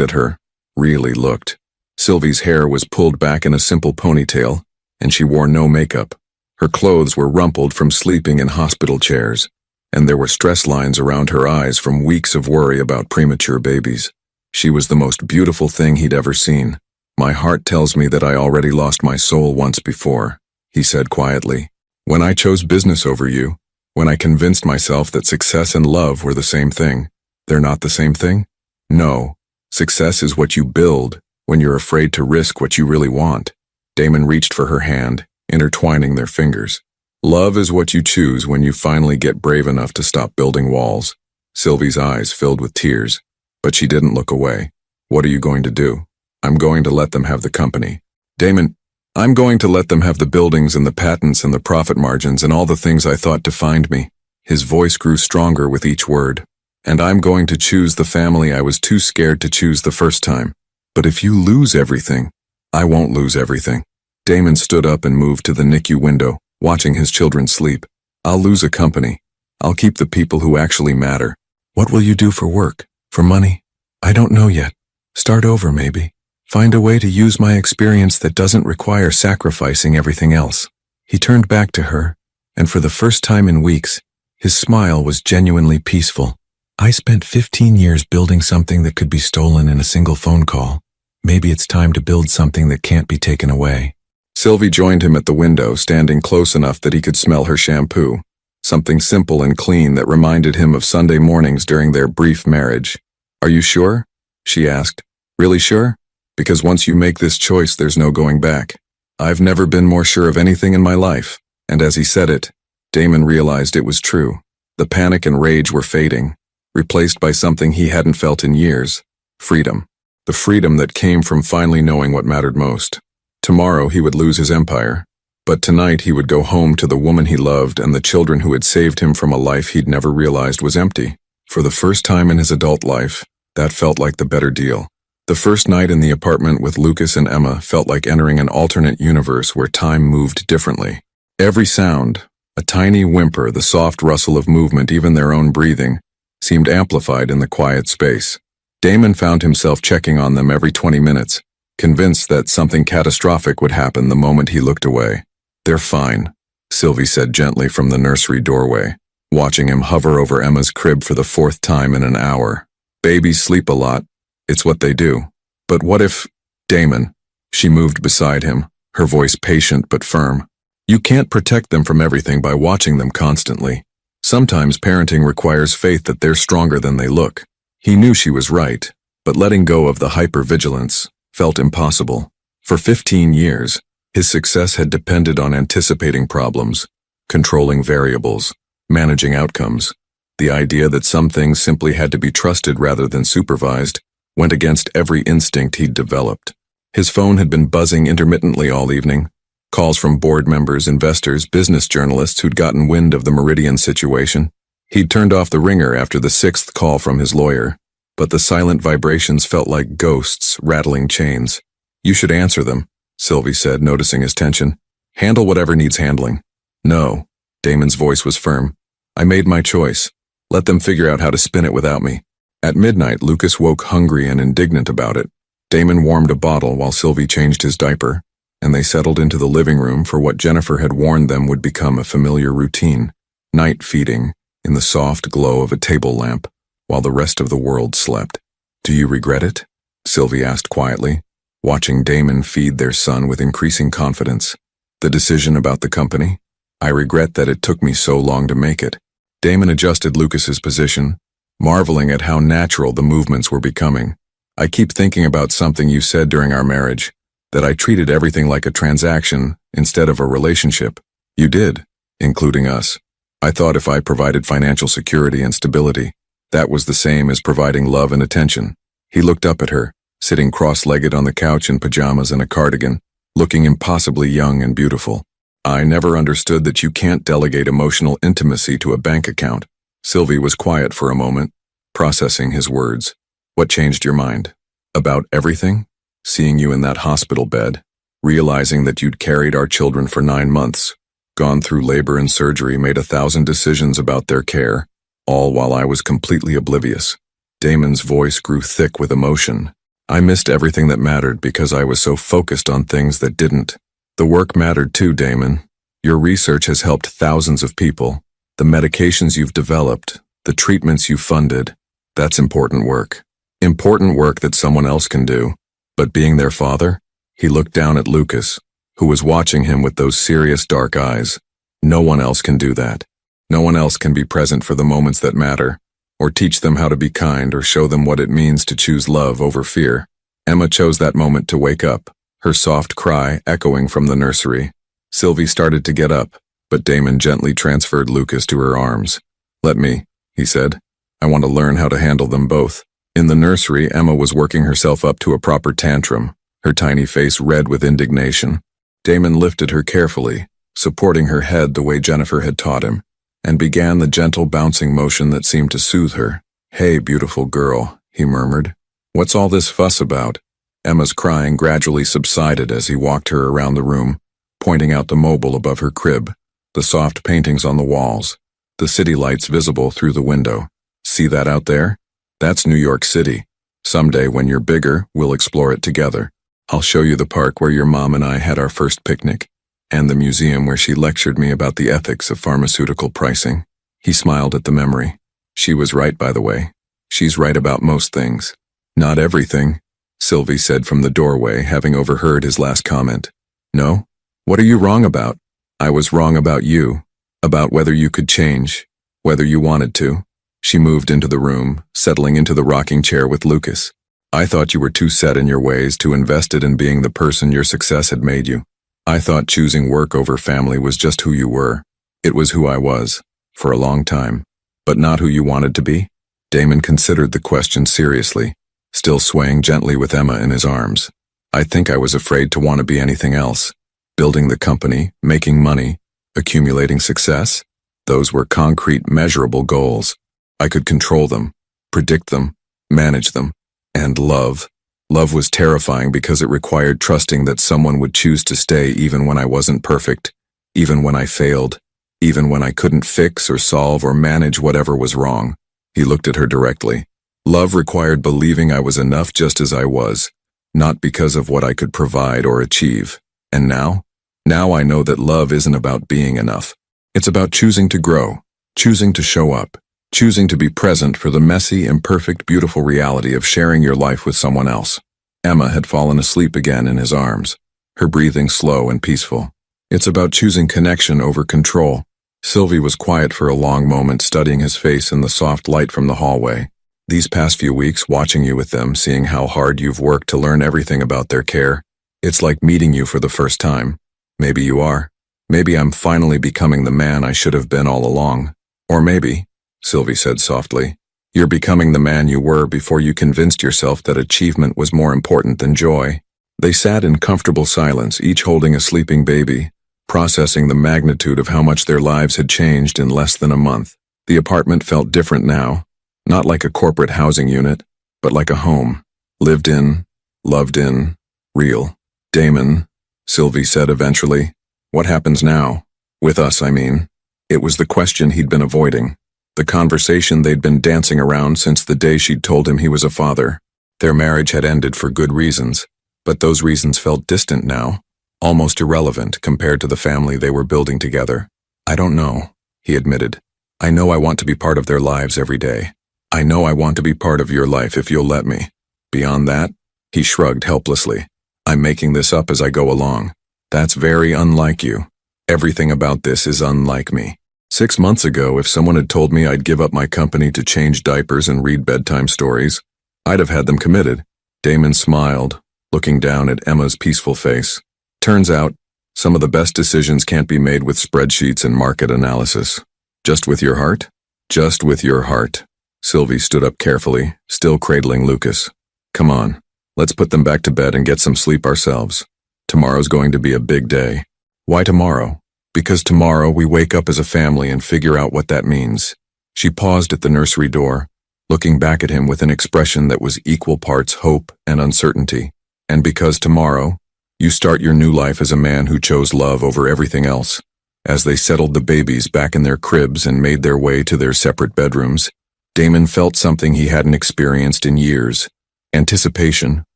at her, really looked. Sylvie's hair was pulled back in a simple ponytail, and she wore no makeup. Her clothes were rumpled from sleeping in hospital chairs, and there were stress lines around her eyes from weeks of worry about premature babies. She was the most beautiful thing he'd ever seen. "My heart tells me that I already lost my soul once before," he said quietly. "When I chose business over you, when I convinced myself that success and love were the same thing." "They're not the same thing?" "No. Success is what you build when you're afraid to risk what you really want." Damon reached for her hand, intertwining their fingers. "Love is what you choose when you finally get brave enough to stop building walls." Sylvie's eyes filled with tears, but she didn't look away. "What are you going to do?" "I'm going to let them have the company." "Damon, I'm going to let them have the buildings and the patents and the profit margins and all the things I thought defined me." His voice grew stronger with each word. "And I'm going to choose the family I was too scared to choose the first time. But if you lose everything, I won't lose everything." Damon stood up and moved to the NICU window, watching his children sleep. "I'll lose a company. I'll keep the people who actually matter." "What will you do for work? For money?" "I don't know yet. Start over, maybe. Find a way to use my experience that doesn't require sacrificing everything else." He turned back to her, and for the first time in weeks, his smile was genuinely peaceful. "I spent 15 years building something that could be stolen in a single phone call. Maybe it's time to build something that can't be taken away." Sylvie joined him at the window, standing close enough that he could smell her shampoo. Something simple and clean that reminded him of Sunday mornings during their brief marriage. "Are you sure?" she asked. "Really sure? Because once you make this choice, there's no going back." "I've never been more sure of anything in my life." And as he said it, Damon realized it was true. The panic and rage were fading, replaced by something he hadn't felt in years: freedom. The freedom that came from finally knowing what mattered most. Tomorrow he would lose his empire, but tonight he would go home to the woman he loved and the children who had saved him from a life he'd never realized was empty. For the first time in his adult life, that felt like the better deal. The first night in the apartment with Lucas and Emma felt like entering an alternate universe where time moved differently. Every sound, a tiny whimper, the soft rustle of movement, even their own breathing, seemed amplified in the quiet space. Damon found himself checking on them every 20 minutes, convinced that something catastrophic would happen the moment he looked away. "They're fine," Sylvie said gently from the nursery doorway, watching him hover over Emma's crib for the 4th time in an hour. "Babies sleep a lot. It's what they do. But what if—" "Damon." She moved beside him, her voice patient but firm. You can't protect them from everything by watching them constantly. Sometimes parenting requires faith that they're stronger than they look. He knew she was right, but letting go of the hypervigilance felt impossible. For 15 years, his success had depended on anticipating problems, controlling variables, managing outcomes. The idea that some things simply had to be trusted rather than supervised went against every instinct he'd developed. His phone had been buzzing intermittently all evening. Calls from board members, investors, business journalists who'd gotten wind of the Meridian situation. He'd turned off the ringer after the 6th call from his lawyer, but the silent vibrations felt like ghosts rattling chains. You should answer them, Sylvie said, noticing his tension. Handle whatever needs handling. No, Damon's voice was firm. I made my choice. Let them figure out how to spin it without me. At midnight, Lucas woke hungry and indignant about it. Damon warmed a bottle while Sylvie changed his diaper, and they settled into the living room for what Jennifer had warned them would become a familiar routine, night feeding in the soft glow of a table lamp while the rest of the world slept. Do you regret it? Sylvie asked quietly, watching Damon feed their son with increasing confidence. The decision about the company? I regret that it took me so long to make it. Damon adjusted Lucas's position, marveling at how natural the movements were becoming. I keep thinking about something you said during our marriage, that I treated everything like a transaction instead of a relationship. You did, including us. I thought if I provided financial security and stability, that was the same as providing love and attention. He looked up at her, sitting cross-legged on the couch in pajamas and a cardigan, looking impossibly young and beautiful. I never understood that you can't delegate emotional intimacy to a bank account. Sylvie was quiet for a moment, processing his words. What changed your mind? About everything? Seeing you in that hospital bed, realizing that you'd carried our children for 9 months, gone through labor and surgery, made 1,000 decisions about their care, all while I was completely oblivious. Damon's voice grew thick with emotion. I missed everything that mattered because I was so focused on things that didn't. The work mattered too, Damon. Your research has helped thousands of people. The medications you've developed, the treatments you've funded, that's important work. Important work that someone else can do. But being their father? He looked down at Lucas, who was watching him with those serious dark eyes. No one else can do that. No one else can be present for the moments that matter, or teach them how to be kind, or show them what it means to choose love over fear. Emma chose that moment to wake up, her soft cry echoing from the nursery. Sylvie started to get up, but Damon gently transferred Lucas to her arms. Let me, he said. I want to learn how to handle them both. In the nursery, Emma was working herself up to a proper tantrum, her tiny face red with indignation. Damon lifted her carefully, supporting her head the way Jennifer had taught him, and began the gentle bouncing motion that seemed to soothe her. Hey, beautiful girl, he murmured. What's all this fuss about? Emma's crying gradually subsided as he walked her around the room, pointing out the mobile above her crib, the soft paintings on the walls, the city lights visible through the window. See that out there? That's New York City. Someday when you're bigger, we'll explore it together. I'll show you the park where your mom and I had our first picnic, and the museum where she lectured me about the ethics of pharmaceutical pricing. He smiled at the memory. She was right, by the way. She's right about most things. Not everything, Sylvie said from the doorway, having overheard his last comment. No? What are you wrong about? I was wrong about you, about whether you could change, whether you wanted to. She moved into the room, settling into the rocking chair with Lucas. I thought you were too set in your ways, too invested in being the person your success had made you. I thought choosing work over family was just who you were. It was who I was, for a long time. But not who you wanted to be? Damon considered the question seriously, still swaying gently with Emma in his arms. I think I was afraid to want to be anything else. Building the company, making money, accumulating success. Those were concrete, measurable goals. I could control them, predict them, manage them. And love. Love was terrifying because it required trusting that someone would choose to stay even when I wasn't perfect, even when I failed, even when I couldn't fix or solve or manage whatever was wrong. He looked at her directly. Love required believing I was enough just as I was, not because of what I could provide or achieve. And now? Now I know that love isn't about being enough. It's about choosing to grow, choosing to show up, choosing to be present for the messy, imperfect, beautiful reality of sharing your life with someone else. Emma had fallen asleep again in his arms, her breathing slow and peaceful. It's about choosing connection over control. Sylvie was quiet for a long moment, studying his face in the soft light from the hallway. These past few weeks, watching you with them, seeing how hard you've worked to learn everything about their care, it's like meeting you for the first time. Maybe you are. Maybe I'm finally becoming the man I should have been all along. Or maybe, Sylvie said softly, you're becoming the man you were before you convinced yourself that achievement was more important than joy. They sat in comfortable silence, each holding a sleeping baby, processing the magnitude of how much their lives had changed in less than a month. The apartment felt different now, not like a corporate housing unit, but like a home. Lived in, loved in, real. Damon, Sylvie said eventually, what happens now? With us, I mean. It was the question he'd been avoiding. The conversation they'd been dancing around since the day she'd told him he was a father. Their marriage had ended for good reasons, but those reasons felt distant now, almost irrelevant compared to the family they were building together. I don't know, he admitted. I know I want to be part of their lives every day. I know I want to be part of your life if you'll let me. Beyond that, he shrugged helplessly. I'm making this up as I go along. That's very unlike you. Everything about this is unlike me. 6 months ago, if someone had told me I'd give up my company to change diapers and read bedtime stories, I'd have had them committed. Damon smiled, looking down at Emma's peaceful face. Turns out, some of the best decisions can't be made with spreadsheets and market analysis. Just with your heart? Just with your heart. Sylvie stood up carefully, still cradling Lucas. Come on, let's put them back to bed and get some sleep ourselves. Tomorrow's going to be a big day. Why tomorrow? Because tomorrow we wake up as a family and figure out what that means. She paused at the nursery door, looking back at him with an expression that was equal parts hope and uncertainty. And because tomorrow, you start your new life as a man who chose love over everything else. As they settled the babies back in their cribs and made their way to their separate bedrooms, Damon felt something he hadn't experienced in years. Anticipation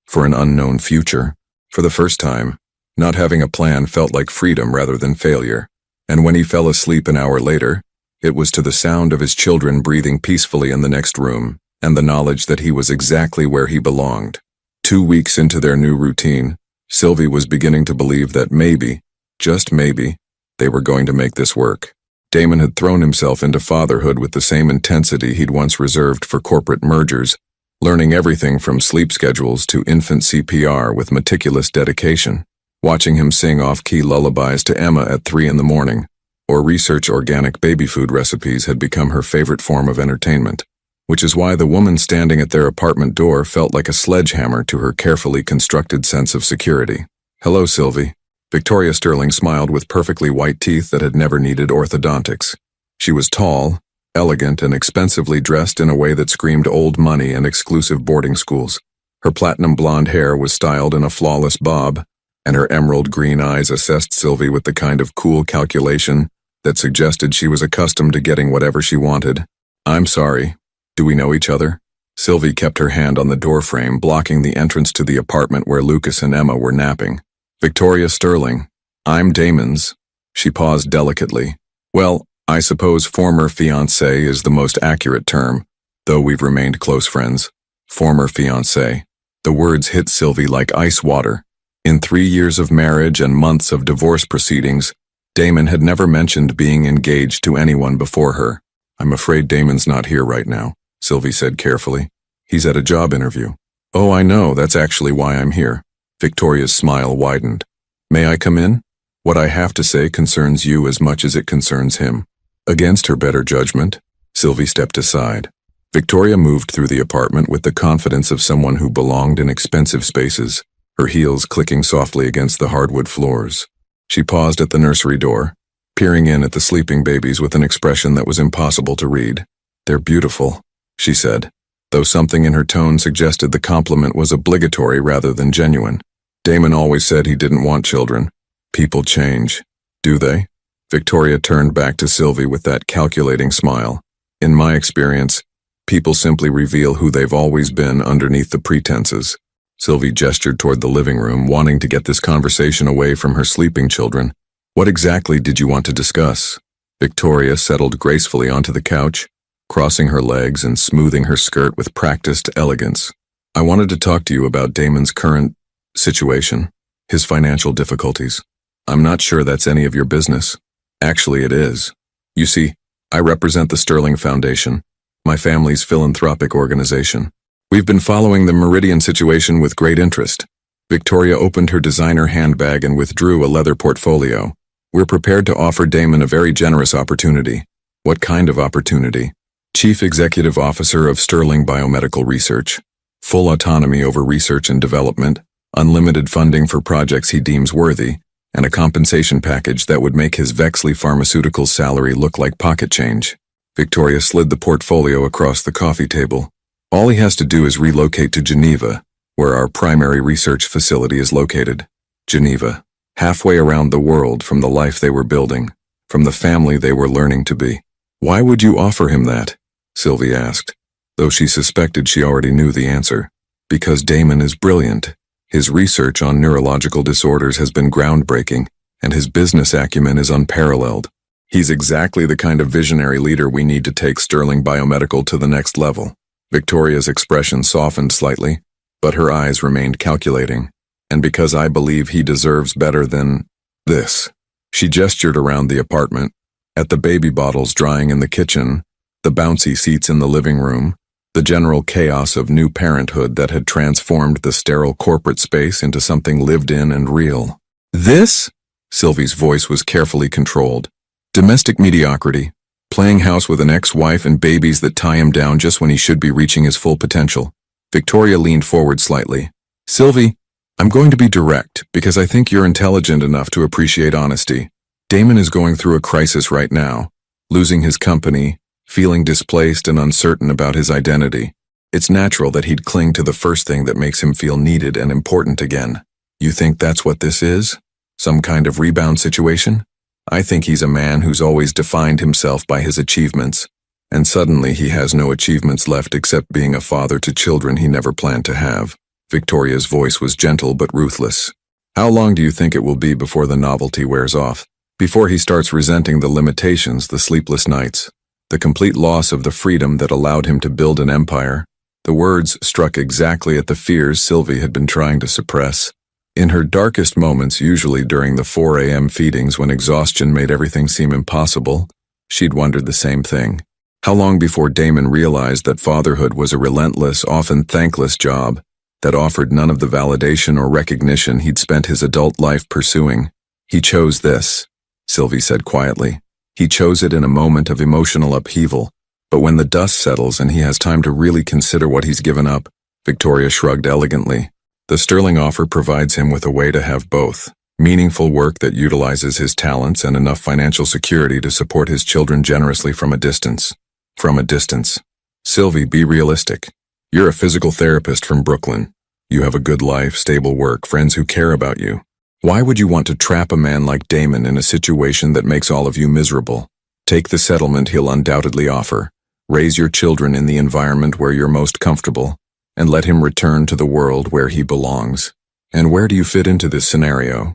for an unknown future. For the first time, not having a plan felt like freedom rather than failure. And when he fell asleep an hour later, it was to the sound of his children breathing peacefully in the next room, and the knowledge that he was exactly where he belonged. 2 weeks into their new routine, Sylvie was beginning to believe that maybe, just maybe, they were going to make this work. Damon had thrown himself into fatherhood with the same intensity he'd once reserved for corporate mergers, learning everything from sleep schedules to infant CPR with meticulous dedication. Watching him sing off-key lullabies to Emma at 3 in the morning, or research organic baby food recipes had become her favorite form of entertainment, which is why the woman standing at their apartment door felt like a sledgehammer to her carefully constructed sense of security. Hello, Sylvie. Victoria Sterling smiled with perfectly white teeth that had never needed orthodontics. She was tall, elegant, and expensively dressed in a way that screamed old money and exclusive boarding schools. Her platinum blonde hair was styled in a flawless bob, and her emerald green eyes assessed Sylvie with the kind of cool calculation that suggested she was accustomed to getting whatever she wanted. I'm sorry. Do we know each other? Sylvie kept her hand on the doorframe, blocking the entrance to the apartment where Lucas and Emma were napping. Victoria Sterling. I'm Damon's. She paused delicately. Well, I suppose former fiancé is the most accurate term, though we've remained close friends. Former fiancé. The words hit Sylvie like ice water. In 3 years of marriage and months of divorce proceedings, Damon had never mentioned being engaged to anyone before her. I'm afraid Damon's not here right now, Sylvie said carefully. He's at a job interview. Oh, I know, that's actually why I'm here. Victoria's smile widened. May I come in? What I have to say concerns you as much as it concerns him. Against her better judgment, Sylvie stepped aside. Victoria moved through the apartment with the confidence of someone who belonged in expensive spaces, her heels clicking softly against the hardwood floors. She paused at the nursery door, peering in at the sleeping babies with an expression that was impossible to read. They're beautiful, she said, though something in her tone suggested the compliment was obligatory rather than genuine. Damon always said he didn't want children. People change, do they? Victoria turned back to Sylvie with that calculating smile. In my experience, people simply reveal who they've always been underneath the pretenses. Sylvie gestured toward the living room, wanting to get this conversation away from her sleeping children. What exactly did you want to discuss? Victoria settled gracefully onto the couch, crossing her legs and smoothing her skirt with practiced elegance. I wanted to talk to you about Damon's current situation. His financial difficulties. I'm not sure that's any of your business. Actually, it is. You see, I represent the Sterling Foundation, my family's philanthropic organization. We've been following the Meridian situation with great interest. Victoria opened her designer handbag and withdrew a leather portfolio. We're prepared to offer Damon a very generous opportunity. What kind of opportunity? Chief Executive Officer of Sterling Biomedical Research. Full autonomy over research and development, unlimited funding for projects he deems worthy, and a compensation package that would make his Vexley Pharmaceuticals salary look like pocket change. Victoria slid the portfolio across the coffee table. All he has to do is relocate to Geneva, where our primary research facility is located. Geneva, halfway around the world from the life they were building, from the family they were learning to be. Why would you offer him that? Sylvie asked, though she suspected she already knew the answer. Because Damon is brilliant. His research on neurological disorders has been groundbreaking, and his business acumen is unparalleled. He's exactly the kind of visionary leader we need to take Sterling Biomedical to the next level. Victoria's expression softened slightly, but her eyes remained calculating. And because I believe he deserves better than this. She gestured around the apartment, at the baby bottles drying in the kitchen, the bouncy seats in the living room, the general chaos of new parenthood that had transformed the sterile corporate space into something lived in and real. This? Sylvie's voice was carefully controlled. Domestic mediocrity, playing house with an ex-wife and babies that tie him down just when he should be reaching his full potential. Victoria leaned forward slightly. Sylvie, I'm going to be direct because I think you're intelligent enough to appreciate honesty. Damon is going through a crisis right now, losing his company, feeling displaced and uncertain about his identity. It's natural that he'd cling to the first thing that makes him feel needed and important again. You think that's what this is? Some kind of rebound situation? I think he's a man who's always defined himself by his achievements, and suddenly he has no achievements left except being a father to children he never planned to have. Victoria's voice was gentle but ruthless. How long do you think it will be before the novelty wears off? Before he starts resenting the limitations, the sleepless nights, the complete loss of the freedom that allowed him to build an empire? The words struck exactly at the fears Sylvie had been trying to suppress. In her darkest moments, usually during the 4 a.m. feedings when exhaustion made everything seem impossible, she'd wondered the same thing. How long before Damon realized that fatherhood was a relentless, often thankless job that offered none of the validation or recognition he'd spent his adult life pursuing? He chose this, Sylvie said quietly. He chose it in a moment of emotional upheaval, but when the dust settles and he has time to really consider what he's given up, Victoria shrugged elegantly. The Sterling offer provides him with a way to have both. Meaningful work that utilizes his talents and enough financial security to support his children generously from a distance. From a distance. Sylvie, be realistic. You're a physical therapist from Brooklyn. You have a good life, stable work, friends who care about you. Why would you want to trap a man like Damon in a situation that makes all of you miserable? Take the settlement he'll undoubtedly offer. Raise your children in the environment where you're most comfortable, and let him return to the world where he belongs. And where do you fit into this scenario?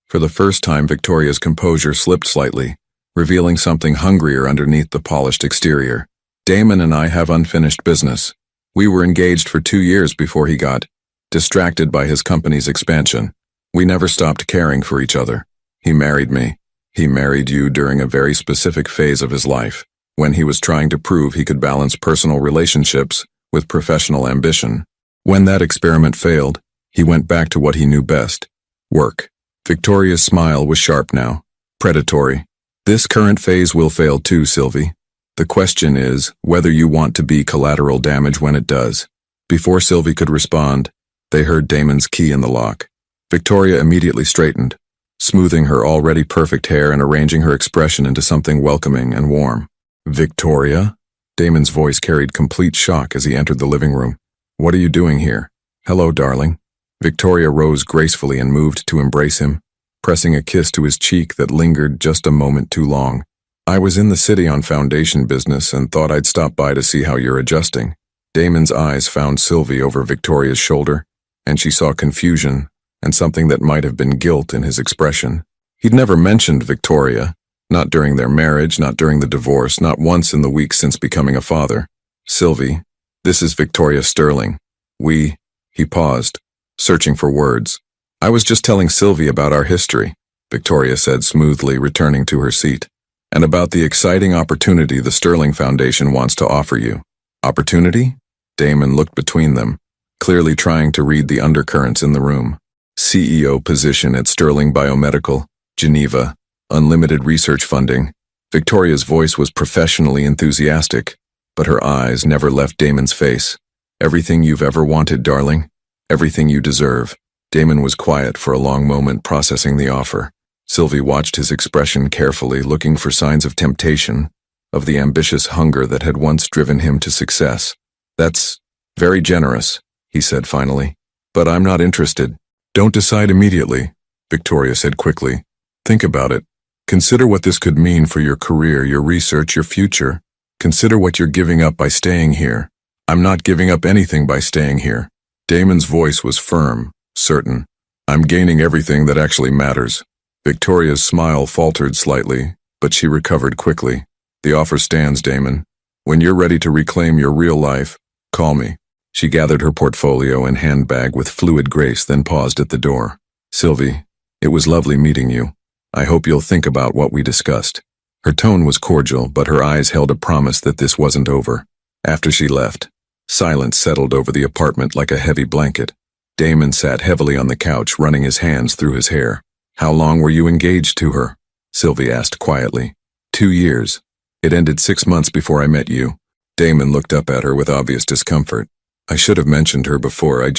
For the first time, Victoria's composure slipped slightly, revealing something hungrier underneath the polished exterior. Damon and I have unfinished business. We were engaged for 2 years before he got distracted by his company's expansion. We never stopped caring for each other. He married me. He married you during a very specific phase of his life, when he was trying to prove he could balance personal relationships with professional ambition. When that experiment failed, he went back to what he knew best: work. Victoria's smile was sharp now, predatory. This current phase will fail too, Sylvie. The question is whether you want to be collateral damage when it does. Before Sylvie could respond, they heard Damon's key in the lock. Victoria immediately straightened, smoothing her already perfect hair and arranging her expression into something welcoming and warm. Victoria? Damon's voice carried complete shock as he entered the living room. What are you doing here? Hello, darling. Victoria rose gracefully and moved to embrace him, pressing a kiss to his cheek that lingered just a moment too long. I was in the city on foundation business and thought I'd stop by to see how you're adjusting. Damon's eyes found Sylvie over Victoria's shoulder, and she saw confusion and something that might have been guilt in his expression. He'd never mentioned Victoria. Not during their marriage, not during the divorce, not once in the weeks since becoming a father. Sylvie, this is Victoria Sterling. He paused, searching for words. I was just telling Sylvie about our history, Victoria said smoothly, returning to her seat, and about the exciting opportunity the Sterling Foundation wants to offer you. Opportunity? Damon looked between them, clearly trying to read the undercurrents in the room. CEO position at Sterling Biomedical, Geneva, unlimited research funding. Victoria's voice was professionally enthusiastic, but her eyes never left Damon's face. Everything you've ever wanted, darling. Everything you deserve. Damon was quiet for a long moment, processing the offer. Sylvie watched his expression carefully, looking for signs of temptation, of the ambitious hunger that had once driven him to success. That's very generous, he said finally. But I'm not interested. Don't decide immediately, Victoria said quickly. Think about it. Consider what this could mean for your career, your research, your future. Consider what you're giving up by staying here. I'm not giving up anything by staying here. Damon's voice was firm, certain. I'm gaining everything that actually matters. Victoria's smile faltered slightly, but she recovered quickly. The offer stands, Damon. When you're ready to reclaim your real life, call me. She gathered her portfolio and handbag with fluid grace, then paused at the door. Sylvie, it was lovely meeting you. I hope you'll think about what we discussed. Her tone was cordial, but her eyes held a promise that this wasn't over. After she left, silence settled over the apartment like a heavy blanket. Damon sat heavily on the couch, running his hands through his hair. How long were you engaged to her? Sylvie asked quietly. 2 years. It ended 6 months before I met you. Damon looked up at her with obvious discomfort. I should have mentioned her before,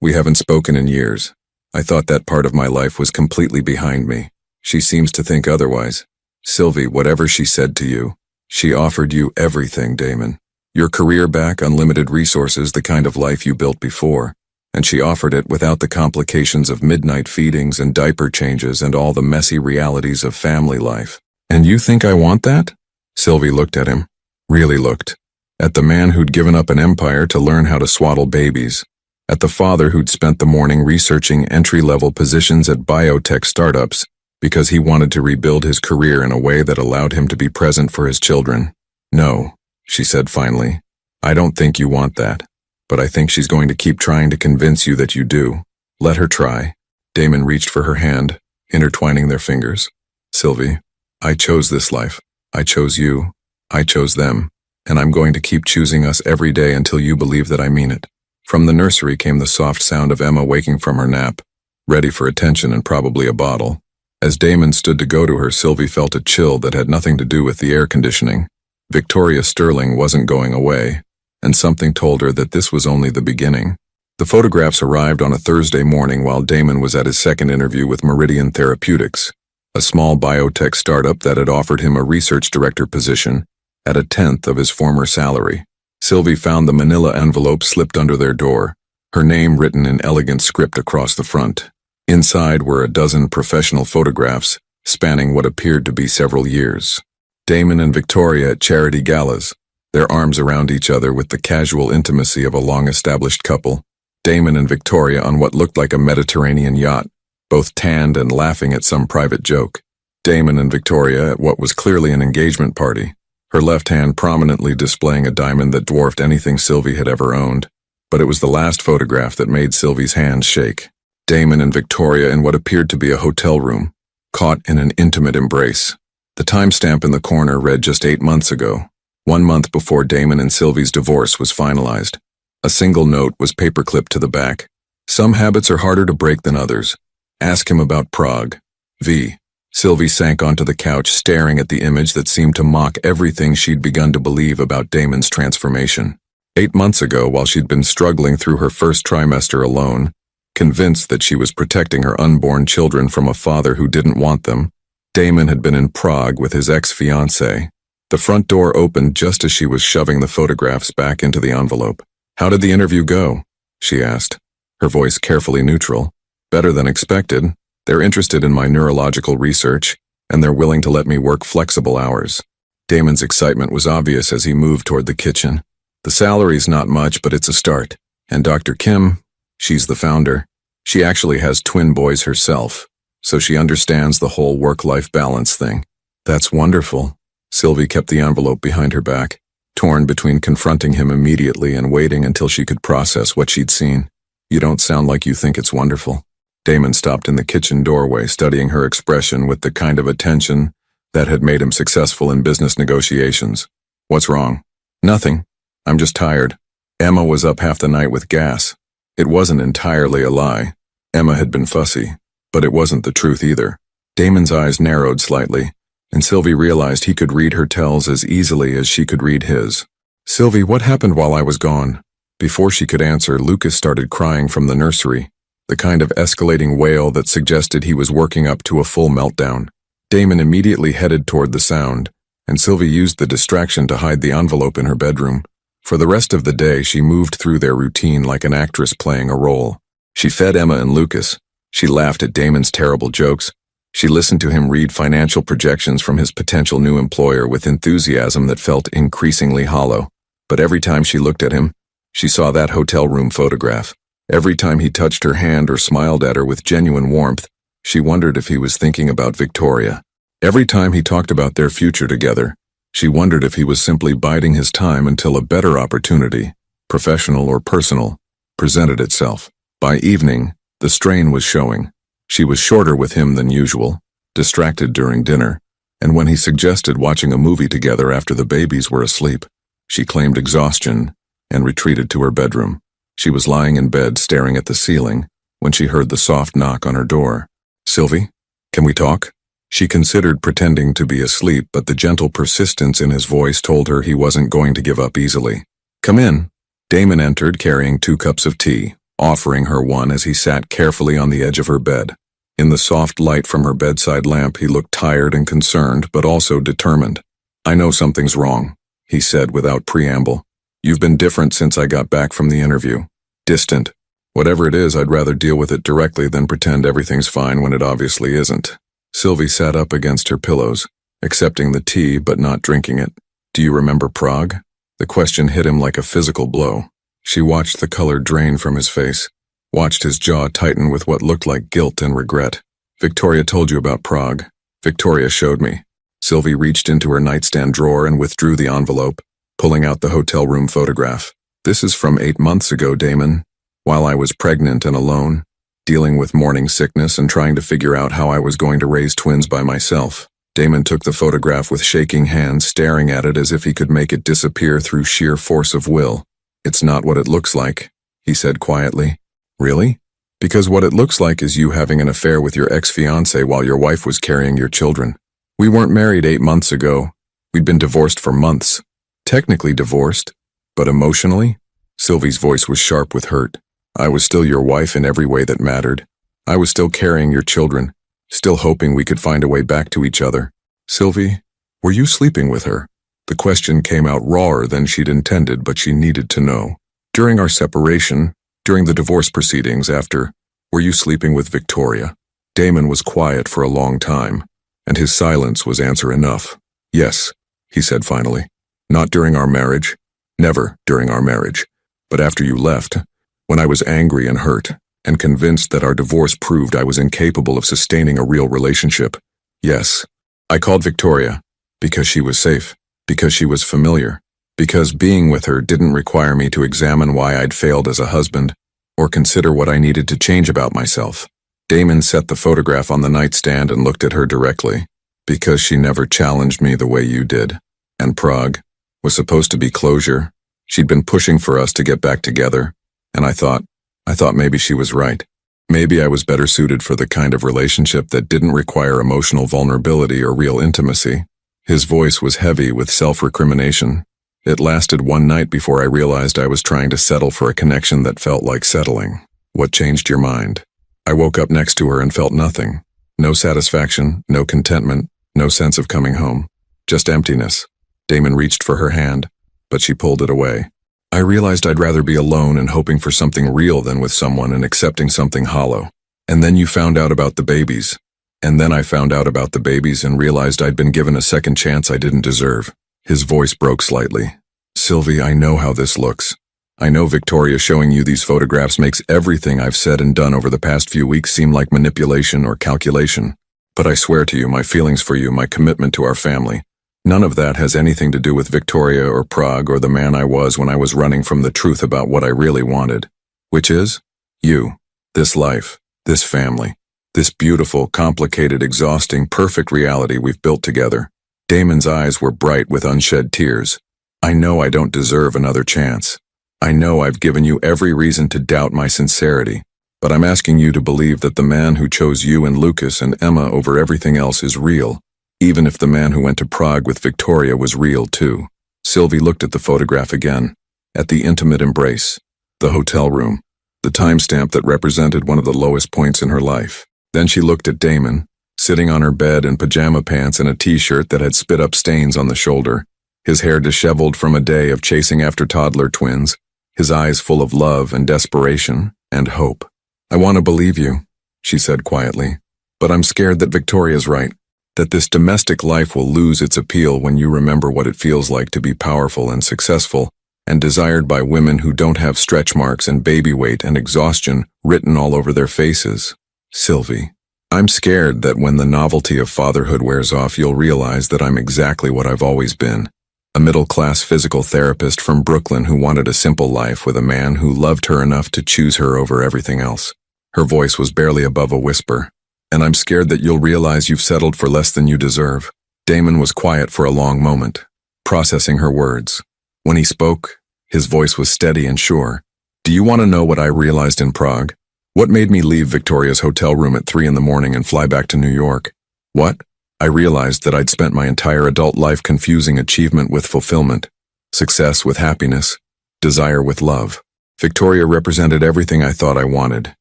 we haven't spoken in years. I thought that part of my life was completely behind me. She seems to think otherwise. Sylvie, whatever she said to you, she offered you everything, Damon. Your career back, unlimited resources, the kind of life you built before. And she offered it without the complications of midnight feedings and diaper changes and all the messy realities of family life. And you think I want that? Sylvie looked at him. Really looked. At the man who'd given up an empire to learn how to swaddle babies. At the father who'd spent the morning researching entry-level positions at biotech startups because he wanted to rebuild his career in a way that allowed him to be present for his children. No, she said finally. I don't think you want that. But I think she's going to keep trying to convince you that you do. Let her try. Damon reached for her hand, intertwining their fingers. Sylvie, I chose this life. I chose you. I chose them. And I'm going to keep choosing us every day until you believe that I mean it. From the nursery came the soft sound of Emma waking from her nap, ready for attention and probably a bottle. As Damon stood to go to her, Sylvie felt a chill that had nothing to do with the air conditioning. Victoria Sterling wasn't going away, and something told her that this was only the beginning. The photographs arrived on a Thursday morning while Damon was at his second interview with Meridian Therapeutics, a small biotech startup that had offered him a research director position at 1/10 of his former salary. Sylvie found the manila envelope slipped under their door, her name written in elegant script across the front. Inside were a dozen professional photographs, spanning what appeared to be several years. Damon and Victoria at charity galas, their arms around each other with the casual intimacy of a long-established couple. Damon and Victoria on what looked like a Mediterranean yacht, both tanned and laughing at some private joke. Damon and Victoria at what was clearly an engagement party, her left hand prominently displaying a diamond that dwarfed anything Sylvie had ever owned. But it was the last photograph that made Sylvie's hands shake. Damon and Victoria in what appeared to be a hotel room, caught in an intimate embrace. The timestamp in the corner read just 8 months ago, 1 month before Damon and Sylvie's divorce was finalized. A single note was paperclipped to the back. Some habits are harder to break than others. Ask him about Prague. V. Sylvie sank onto the couch, staring at the image that seemed to mock everything she'd begun to believe about Damon's transformation. 8 months ago, while she'd been struggling through her first trimester alone, convinced that she was protecting her unborn children from a father who didn't want them, Damon had been in Prague with his ex-fiancée. The front door opened just as she was shoving the photographs back into the envelope. How did the interview go? She asked, her voice carefully neutral. Better than expected. They're interested in my neurological research, and they're willing to let me work flexible hours. Damon's excitement was obvious as he moved toward the kitchen. The salary's not much, but it's a start. And Dr. Kim, she's the founder. She actually has twin boys herself, so she understands the whole work-life balance thing. That's wonderful. Sylvie kept the envelope behind her back, torn between confronting him immediately and waiting until she could process what she'd seen. You don't sound like you think it's wonderful. Damon stopped in the kitchen doorway, studying her expression with the kind of attention that had made him successful in business negotiations. What's wrong? Nothing. I'm just tired. Emma was up half the night with gas. It wasn't entirely a lie. Emma had been fussy, but it wasn't the truth either. Damon's eyes narrowed slightly, and Sylvie realized he could read her tells as easily as she could read his. Sylvie, what happened while I was gone? Before she could answer, Lucas started crying from the nursery, the kind of escalating wail that suggested he was working up to a full meltdown. Damon immediately headed toward the sound, and Sylvie used the distraction to hide the envelope in her bedroom. For the rest of the day, she moved through their routine like an actress playing a role. She fed Emma and Lucas. She laughed at Damon's terrible jokes. She listened to him read financial projections from his potential new employer with enthusiasm that felt increasingly hollow. But every time she looked at him, she saw that hotel room photograph. Every time he touched her hand or smiled at her with genuine warmth, she wondered if he was thinking about Victoria. Every time he talked about their future together, she wondered if he was simply biding his time until a better opportunity, professional or personal, presented itself. By evening, the strain was showing. She was shorter with him than usual, distracted during dinner, and when he suggested watching a movie together after the babies were asleep, she claimed exhaustion and retreated to her bedroom. She was lying in bed staring at the ceiling when she heard the soft knock on her door. Sylvie, can we talk? She considered pretending to be asleep, but the gentle persistence in his voice told her he wasn't going to give up easily. Come in. Damon entered carrying 2 cups of tea, offering her one as he sat carefully on the edge of her bed. In the soft light from her bedside lamp, he looked tired and concerned, but also determined. I know something's wrong, he said without preamble. You've been different since I got back from the interview. Distant. Whatever it is, I'd rather deal with it directly than pretend everything's fine when it obviously isn't. Sylvie sat up against her pillows, accepting the tea but not drinking it. Do you remember Prague? The question hit him like a physical blow. She watched the color drain from his face, watched his jaw tighten with what looked like guilt and regret. Victoria told you about Prague. Victoria showed me. Sylvie reached into her nightstand drawer and withdrew the envelope, pulling out the hotel room photograph. This is from 8 months ago, Damon, while I was pregnant and alone, dealing with morning sickness and trying to figure out how I was going to raise twins by myself. Damon took the photograph with shaking hands, staring at it as if he could make it disappear through sheer force of will. It's not what it looks like, he said quietly. Really? Because what it looks like is you having an affair with your ex-fiancé while your wife was carrying your children. We weren't married 8 months ago. We'd been divorced for months. Technically divorced, but emotionally? Sylvie's voice was sharp with hurt. I was still your wife in every way that mattered. I was still carrying your children, still hoping we could find a way back to each other. Sylvie, were you sleeping with her? The question came out rawer than she'd intended, but she needed to know. During our separation, during the divorce proceedings after, were you sleeping with Victoria? Damon was quiet for a long time, and his silence was answer enough. Yes, he said finally. Not during our marriage. Never during our marriage. But after you left, when I was angry and hurt, and convinced that our divorce proved I was incapable of sustaining a real relationship. Yes, I called Victoria, because she was safe, because she was familiar, because being with her didn't require me to examine why I'd failed as a husband, or consider what I needed to change about myself. Damon set the photograph on the nightstand and looked at her directly, because she never challenged me the way you did. And Prague was supposed to be closure. She'd been pushing for us to get back together. And I thought maybe she was right. Maybe I was better suited for the kind of relationship that didn't require emotional vulnerability or real intimacy. His voice was heavy with self-recrimination. It lasted one night before I realized I was trying to settle for a connection that felt like settling. What changed your mind? I woke up next to her and felt nothing. No satisfaction, no contentment, no sense of coming home. Just emptiness. Damon reached for her hand, but she pulled it away. I realized I'd rather be alone and hoping for something real than with someone and accepting something hollow. And then you found out about the babies. And then I found out about the babies and realized I'd been given a second chance I didn't deserve. His voice broke slightly. Sylvie, I know how this looks. I know Victoria showing you these photographs makes everything I've said and done over the past few weeks seem like manipulation or calculation. But I swear to you, my feelings for you, my commitment to our family, none of that has anything to do with Victoria or Prague or the man I was when I was running from the truth about what I really wanted. Which is? You. This life. This family. This beautiful, complicated, exhausting, perfect reality we've built together. Damon's eyes were bright with unshed tears. I know I don't deserve another chance. I know I've given you every reason to doubt my sincerity, but I'm asking you to believe that the man who chose you and Lucas and Emma over everything else is real, even if the man who went to Prague with Victoria was real too. Sylvie looked at the photograph again, at the intimate embrace, the hotel room, the timestamp that represented one of the lowest points in her life. Then she looked at Damon, sitting on her bed in pajama pants and a t-shirt that had spit up stains on the shoulder, his hair disheveled from a day of chasing after toddler twins, his eyes full of love and desperation and hope. I want to believe you, she said quietly, but I'm scared that Victoria's right, that this domestic life will lose its appeal when you remember what it feels like to be powerful and successful and desired by women who don't have stretch marks and baby weight and exhaustion written all over their faces. Sylvie, I'm scared that when the novelty of fatherhood wears off, you'll realize that I'm exactly what I've always been. A middle-class physical therapist from Brooklyn who wanted a simple life with a man who loved her enough to choose her over everything else. Her voice was barely above a whisper. And I'm scared that you'll realize you've settled for less than you deserve. Damon was quiet for a long moment, processing her words. When he spoke, his voice was steady and sure. Do you want to know what I realized in Prague? What made me leave Victoria's hotel room at 3 in the morning and fly back to New York? What? I realized that I'd spent my entire adult life confusing achievement with fulfillment, success with happiness, desire with love. Victoria represented everything I thought I wanted.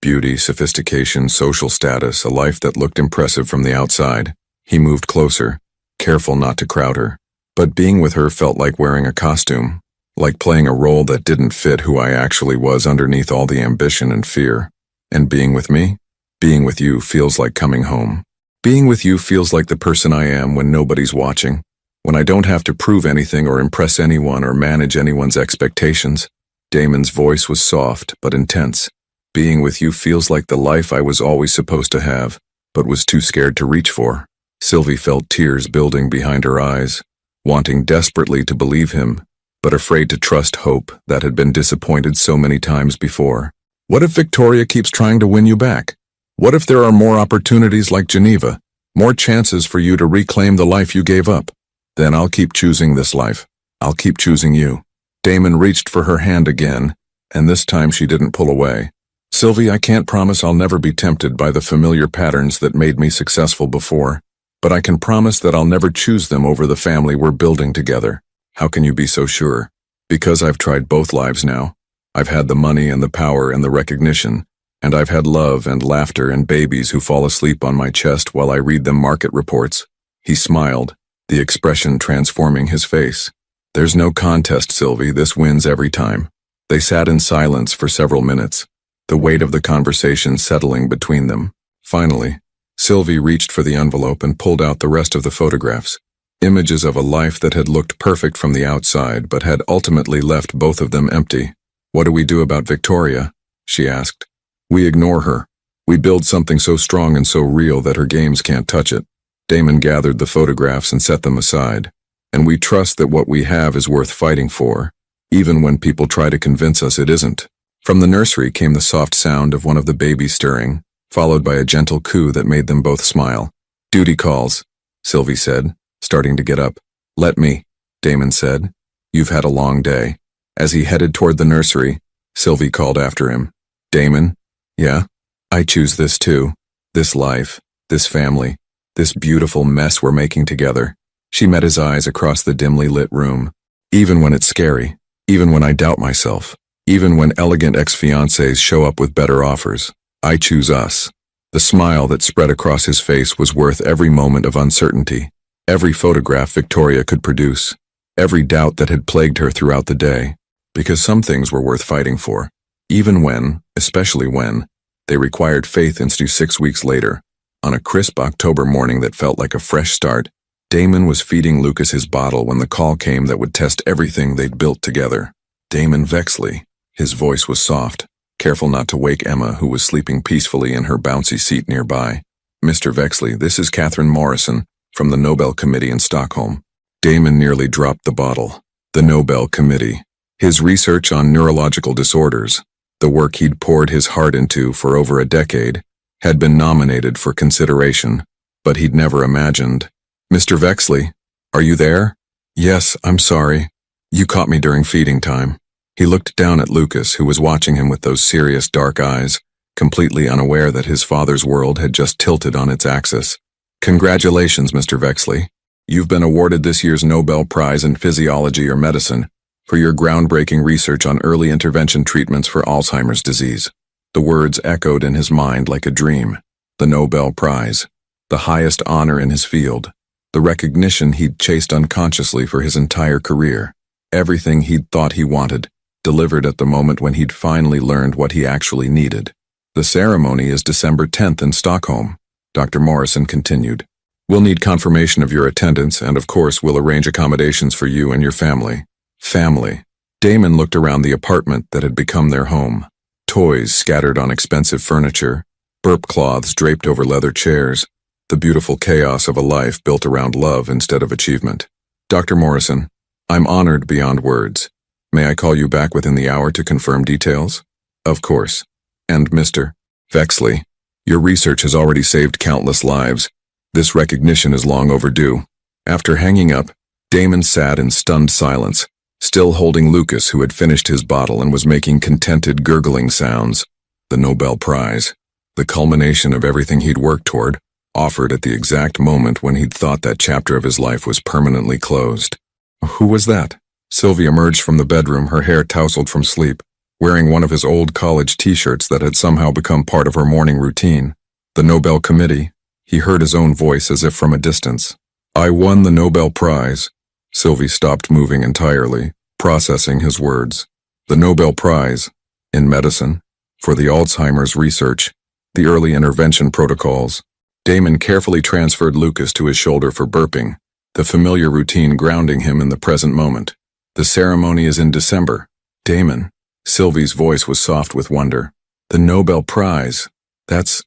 Beauty, sophistication, social status, a life that looked impressive from the outside. He moved closer, careful not to crowd her. But being with her felt like wearing a costume, like playing a role that didn't fit who I actually was underneath all the ambition and fear. And being with me? Being with you feels like coming home. Being with you feels like the person I am when nobody's watching, when I don't have to prove anything or impress anyone or manage anyone's expectations. Damon's voice was soft but intense. Being with you feels like the life I was always supposed to have, but was too scared to reach for. Sylvie felt tears building behind her eyes, wanting desperately to believe him, but afraid to trust hope that had been disappointed so many times before. What if Victoria keeps trying to win you back? What if there are more opportunities like Geneva, more chances for you to reclaim the life you gave up? Then I'll keep choosing this life. I'll keep choosing you. Damon reached for her hand again, and this time she didn't pull away. Sylvie, I can't promise I'll never be tempted by the familiar patterns that made me successful before, but I can promise that I'll never choose them over the family we're building together. How can you be so sure? Because I've tried both lives now. I've had the money and the power and the recognition, and I've had love and laughter and babies who fall asleep on my chest while I read them market reports. He smiled, the expression transforming his face. There's no contest, Sylvie, this wins every time. They sat in silence for several minutes, the weight of the conversation settling between them. Finally, Sylvie reached for the envelope and pulled out the rest of the photographs, images of a life that had looked perfect from the outside but had ultimately left both of them empty. What do we do about Victoria? She asked. We ignore her. We build something so strong and so real that her games can't touch it. Damon gathered the photographs and set them aside. And we trust that what we have is worth fighting for, even when people try to convince us it isn't. From the nursery came the soft sound of one of the babies stirring, followed by a gentle coo that made them both smile. Duty calls, Sylvie said, starting to get up. Let me, Damon said. You've had a long day. As he headed toward the nursery, Sylvie called after him. Damon? Yeah? I choose this too. This life, this family, this beautiful mess we're making together. She met his eyes across the dimly lit room. Even when it's scary, even when I doubt myself, even when elegant ex-fiancés show up with better offers, I choose us. The smile that spread across his face was worth every moment of uncertainty, every photograph Victoria could produce, every doubt that had plagued her throughout the day, because some things were worth fighting for, even when, especially when, they required faith into 6 weeks later. On a crisp October morning that felt like a fresh start, Damon was feeding Lucas his bottle when the call came that would test everything they'd built together. Damon Vexley. His voice was soft, careful not to wake Emma, who was sleeping peacefully in her bouncy seat nearby. Mr. Vexley, this is Catherine Morrison, from the Nobel Committee in Stockholm. Damon nearly dropped the bottle. The Nobel Committee. His research on neurological disorders. The work he'd poured his heart into for over a decade had been nominated for consideration, but he'd never imagined. "Mr. Vexley, are you there?" "Yes, I'm sorry. You caught me during feeding time." He looked down at Lucas, who was watching him with those serious dark eyes, completely unaware that his father's world had just tilted on its axis. "Congratulations, Mr. Vexley. You've been awarded this year's Nobel Prize in Physiology or Medicine for your groundbreaking research on early intervention treatments for Alzheimer's disease." The words echoed in his mind like a dream. The Nobel Prize, the highest honor in his field, the recognition he'd chased unconsciously for his entire career. Everything he'd thought he wanted, delivered at the moment when he'd finally learned what he actually needed. "The ceremony is December 10th in Stockholm," Dr. Morrison continued. "We'll need confirmation of your attendance, and of course we'll arrange accommodations for you and your family." Family. Damon looked around the apartment that had become their home. Toys scattered on expensive furniture, burp cloths draped over leather chairs, the beautiful chaos of a life built around love instead of achievement. "Dr. Morrison, I'm honored beyond words. May I call you back within the hour to confirm details?" "Of course. And Mr. Vexley, your research has already saved countless lives. This recognition is long overdue." After hanging up, Damon sat in stunned silence, still holding Lucas, who had finished his bottle and was making contented gurgling sounds. The Nobel Prize, the culmination of everything he'd worked toward, offered at the exact moment when he'd thought that chapter of his life was permanently closed. "Who was that?" Sylvie emerged from the bedroom, her hair tousled from sleep, wearing one of his old college t-shirts that had somehow become part of her morning routine. "The Nobel Committee." He heard his own voice as if from a distance. "I won the Nobel Prize." Sylvie stopped moving entirely, processing his words. "The Nobel Prize, in medicine, for the Alzheimer's research, the early intervention protocols." Damon carefully transferred Lucas to his shoulder for burping, the familiar routine grounding him in the present moment. "The ceremony is in December." "Damon," Sylvie's voice was soft with wonder. "The Nobel Prize. That's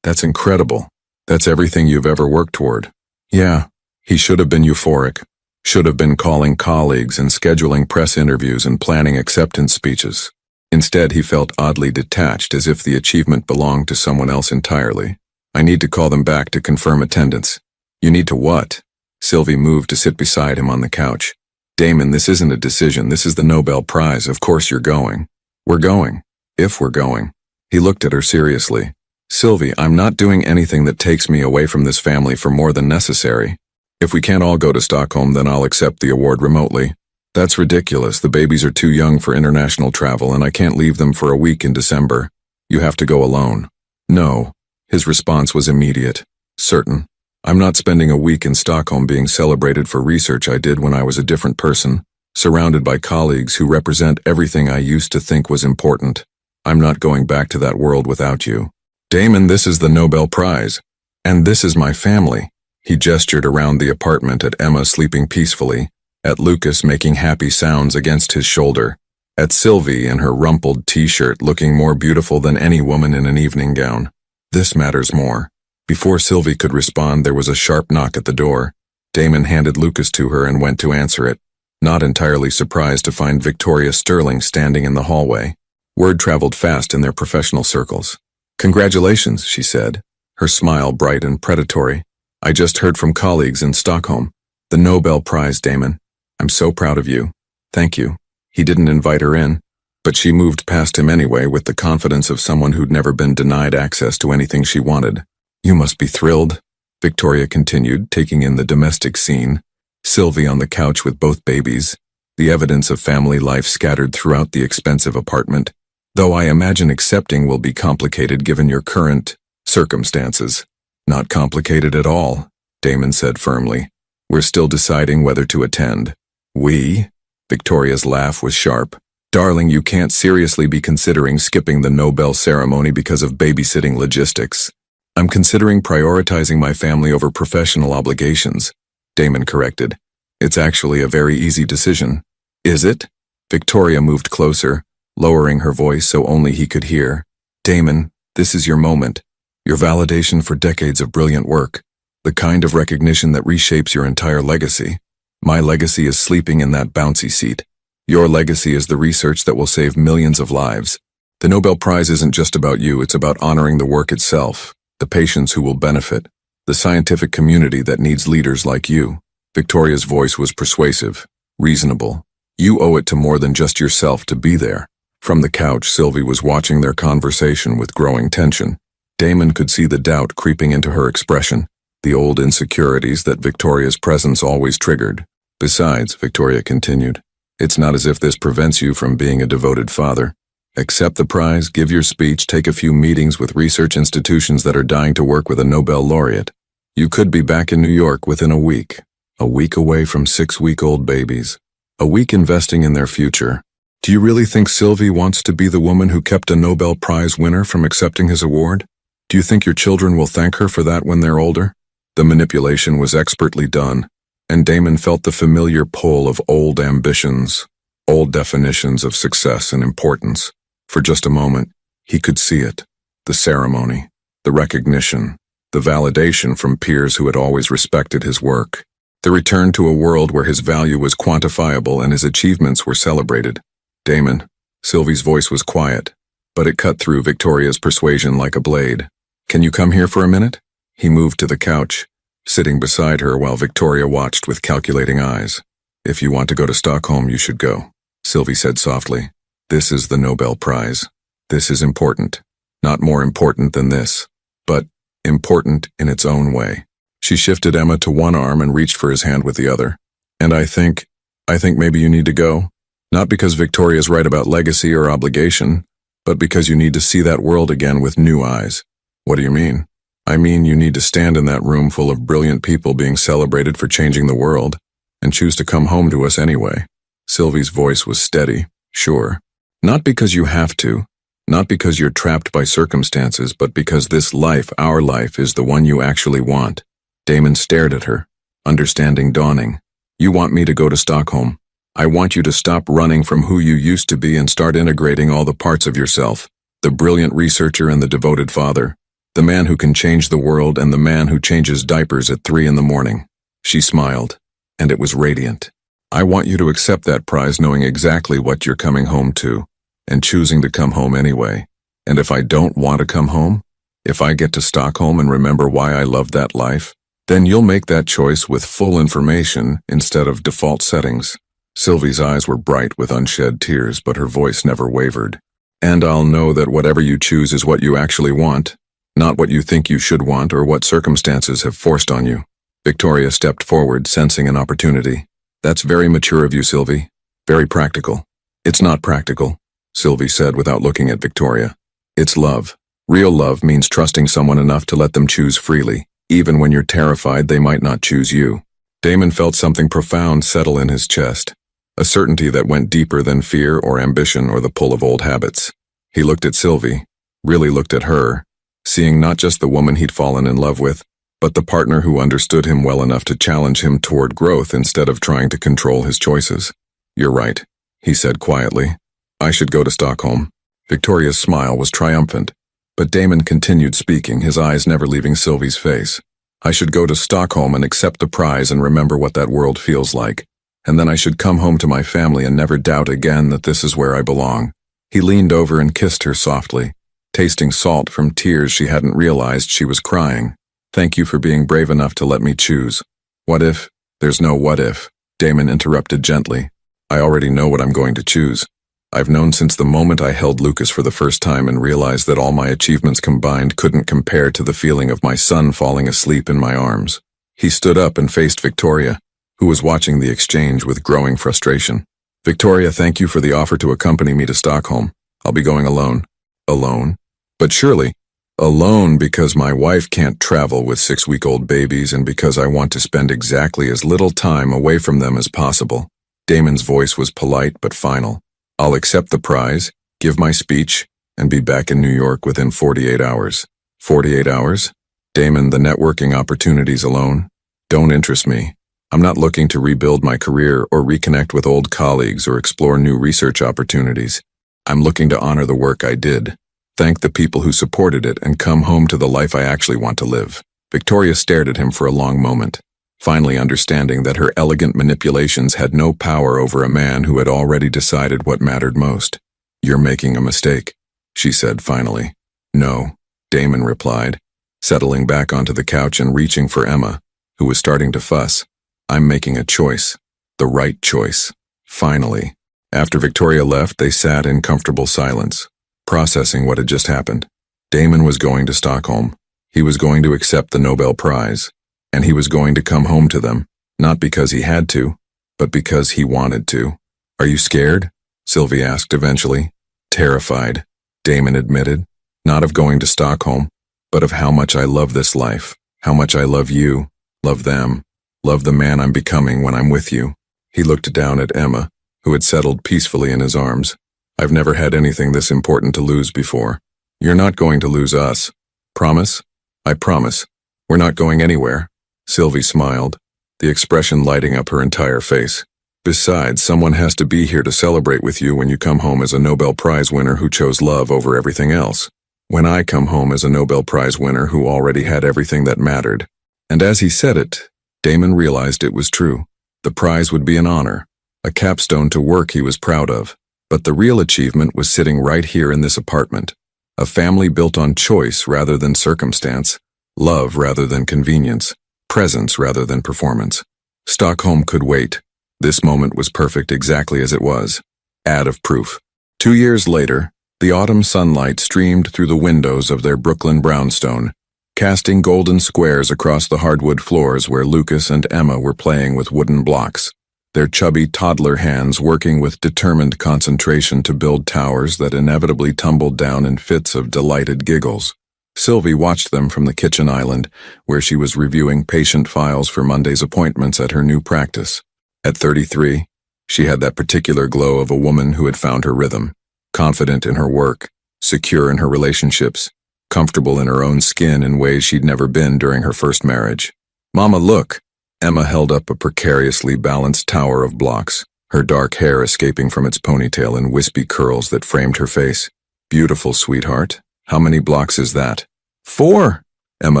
incredible. That's everything you've ever worked toward." Yeah, he should have been euphoric. Should have been calling colleagues and scheduling press interviews and planning acceptance speeches. Instead, he felt oddly detached, as if the achievement belonged to someone else entirely. "I need to call them back to confirm attendance." "You need to what?" Sylvie moved to sit beside him on the couch. "Damon, this isn't a decision. This is the Nobel Prize. Of course you're going." "We're going. If we're going." He looked at her seriously. "Sylvie, I'm not doing anything that takes me away from this family for more than necessary. If we can't all go to Stockholm, then I'll accept the award remotely." "That's ridiculous. The babies are too young for international travel, and I can't leave them for a week in December. You have to go alone." "No." His response was immediate. "Certain. I'm not spending a week in Stockholm being celebrated for research I did when I was a different person, surrounded by colleagues who represent everything I used to think was important. I'm not going back to that world without you." "Damon, this is the Nobel Prize. And this is my family." He gestured around the apartment at Emma sleeping peacefully, at Lucas making happy sounds against his shoulder, at Sylvie in her rumpled t-shirt looking more beautiful than any woman in an evening gown. "This matters more." Before Sylvie could respond, there was a sharp knock at the door. Damon handed Lucas to her and went to answer it, not entirely surprised to find Victoria Sterling standing in the hallway. Word traveled fast in their professional circles. "Congratulations," she said, her smile bright and predatory. "I just heard from colleagues in Stockholm. The Nobel Prize, Damon. I'm so proud of you." "Thank you." He didn't invite her in, but she moved past him anyway with the confidence of someone who'd never been denied access to anything she wanted. "You must be thrilled," Victoria continued, taking in the domestic scene. Sylvie on the couch with both babies, the evidence of family life scattered throughout the expensive apartment. "Though I imagine accepting will be complicated given your current circumstances." "Not complicated at all," Damon said firmly. "We're still deciding whether to attend." "We?" Victoria's laugh was sharp. "Darling, you can't seriously be considering skipping the Nobel ceremony because of babysitting logistics." "I'm considering prioritizing my family over professional obligations," Damon corrected. "It's actually a very easy decision." "Is it?" Victoria moved closer, lowering her voice so only he could hear. "Damon, this is your moment. Your validation for decades of brilliant work. The kind of recognition that reshapes your entire legacy. My legacy is sleeping in that bouncy seat. Your legacy is the research that will save millions of lives." The Nobel Prize isn't just about you, it's about honoring the work itself, the patients who will benefit, the scientific community that needs leaders like you. Victoria's voice was persuasive, reasonable. You owe it to more than just yourself to be there. From the couch, Sylvie was watching their conversation with growing tension. Damon could see the doubt creeping into her expression, the old insecurities that Victoria's presence always triggered. Besides, Victoria continued, it's not as if this prevents you from being a devoted father. Accept the prize, give your speech, take a few meetings with research institutions that are dying to work with a Nobel laureate. You could be back in New York within a week away from 6-week-old babies, a week investing in their future. Do you really think Sylvie wants to be the woman who kept a Nobel Prize winner from accepting his award? Do you think your children will thank her for that when they're older? The manipulation was expertly done, and Damon felt the familiar pull of old ambitions, old definitions of success and importance. For just a moment, he could see it, the ceremony, the recognition, the validation from peers who had always respected his work, the return to a world where his value was quantifiable and his achievements were celebrated. Damon, Sylvie's voice was quiet, but it cut through Victoria's persuasion like a blade. Can you come here for a minute? He moved to the couch, sitting beside her while Victoria watched with calculating eyes. If you want to go to Stockholm, you should go, Sylvie said softly. This is the Nobel Prize. This is important. Not more important than this, but important in its own way. She shifted Emma to one arm and reached for his hand with the other. And I think maybe you need to go. Not because Victoria's right about legacy or obligation, but because you need to see that world again with new eyes. What do you mean? I mean you need to stand in that room full of brilliant people being celebrated for changing the world, and choose to come home to us anyway. Sylvie's voice was steady, sure. Not because you have to, not because you're trapped by circumstances, but because this life, our life, is the one you actually want. Damon stared at her, understanding dawning. You want me to go to Stockholm. I want you to stop running from who you used to be and start integrating all the parts of yourself. The brilliant researcher and the devoted father. The man who can change the world and the man who changes diapers at 3 a.m. She smiled, and it was radiant. I want you to accept that prize knowing exactly what you're coming home to, and choosing to come home anyway. And if I don't want to come home, if I get to Stockholm and remember why I loved that life, then you'll make that choice with full information instead of default settings. Sylvie's eyes were bright with unshed tears, but her voice never wavered. And I'll know that whatever you choose is what you actually want, not what you think you should want or what circumstances have forced on you. Victoria stepped forward, sensing an opportunity. That's very mature of you, Sylvie. Very practical. It's not practical, Sylvie said without looking at Victoria. It's love. Real love means trusting someone enough to let them choose freely, even when you're terrified they might not choose you. Damon felt something profound settle in his chest, a certainty that went deeper than fear or ambition or the pull of old habits. He looked at Sylvie, really looked at her, seeing not just the woman he'd fallen in love with, but the partner who understood him well enough to challenge him toward growth instead of trying to control his choices. You're right, he said quietly. I should go to Stockholm. Victoria's smile was triumphant, but Damon continued speaking, his eyes never leaving Sylvie's face. I should go to Stockholm and accept the prize and remember what that world feels like. And then I should come home to my family and never doubt again that this is where I belong. He leaned over and kissed her softly, tasting salt from tears she hadn't realized she was crying. Thank you for being brave enough to let me choose. What if? There's no what if, Damon interrupted gently. I already know what I'm going to choose. I've known since the moment I held Lucas for the first time and realized that all my achievements combined couldn't compare to the feeling of my son falling asleep in my arms. He stood up and faced Victoria, who was watching the exchange with growing frustration. Victoria, thank you for the offer to accompany me to Stockholm. I'll be going alone. Alone? But surely, alone because my wife can't travel with 6-week-old babies and because I want to spend exactly as little time away from them as possible. Damon's voice was polite but final. I'll accept the prize, give my speech, and be back in New York within 48 hours. 48 hours? Damon, the networking opportunities alone don't interest me. I'm not looking to rebuild my career or reconnect with old colleagues or explore new research opportunities. I'm looking to honor the work I did, thank the people who supported it, and come home to the life I actually want to live. Victoria stared at him for a long moment, finally understanding that her elegant manipulations had no power over a man who had already decided what mattered most. You're making a mistake, she said finally. No, Damon replied, settling back onto the couch and reaching for Emma, who was starting to fuss. I'm making a choice. The right choice. Finally. After Victoria left, they sat in comfortable silence, processing what had just happened. Damon was going to Stockholm. He was going to accept the Nobel Prize, and he was going to come home to them, not because he had to, but because he wanted to. Are you scared? Sylvie asked eventually. Terrified, Damon admitted, not of going to Stockholm, but of how much I love this life, how much I love you, love them, love the man I'm becoming when I'm with you. He looked down at Emma, who had settled peacefully in his arms. I've never had anything this important to lose before. You're not going to lose us. Promise? I promise. We're not going anywhere. Sylvie smiled, the expression lighting up her entire face. Besides, someone has to be here to celebrate with you when you come home as a Nobel Prize winner who chose love over everything else. When I come home as a Nobel Prize winner who already had everything that mattered. And as he said it, Damon realized it was true. The prize would be an honor, a capstone to work he was proud of. But the real achievement was sitting right here in this apartment. A family built on choice rather than circumstance, love rather than convenience, presence rather than performance. Stockholm could wait. This moment was perfect exactly as it was. Ad of proof. 2 years later, the autumn sunlight streamed through the windows of their Brooklyn brownstone, casting golden squares across the hardwood floors where Lucas and Emma were playing with wooden blocks, their chubby toddler hands working with determined concentration to build towers that inevitably tumbled down in fits of delighted giggles. Sylvie watched them from the kitchen island, where she was reviewing patient files for Monday's appointments at her new practice. At 33, she had that particular glow of a woman who had found her rhythm, confident in her work, secure in her relationships, comfortable in her own skin in ways she'd never been during her first marriage. Mama, look! Emma held up a precariously balanced tower of blocks, her dark hair escaping from its ponytail in wispy curls that framed her face. Beautiful, sweetheart. How many blocks is that? 4, Emma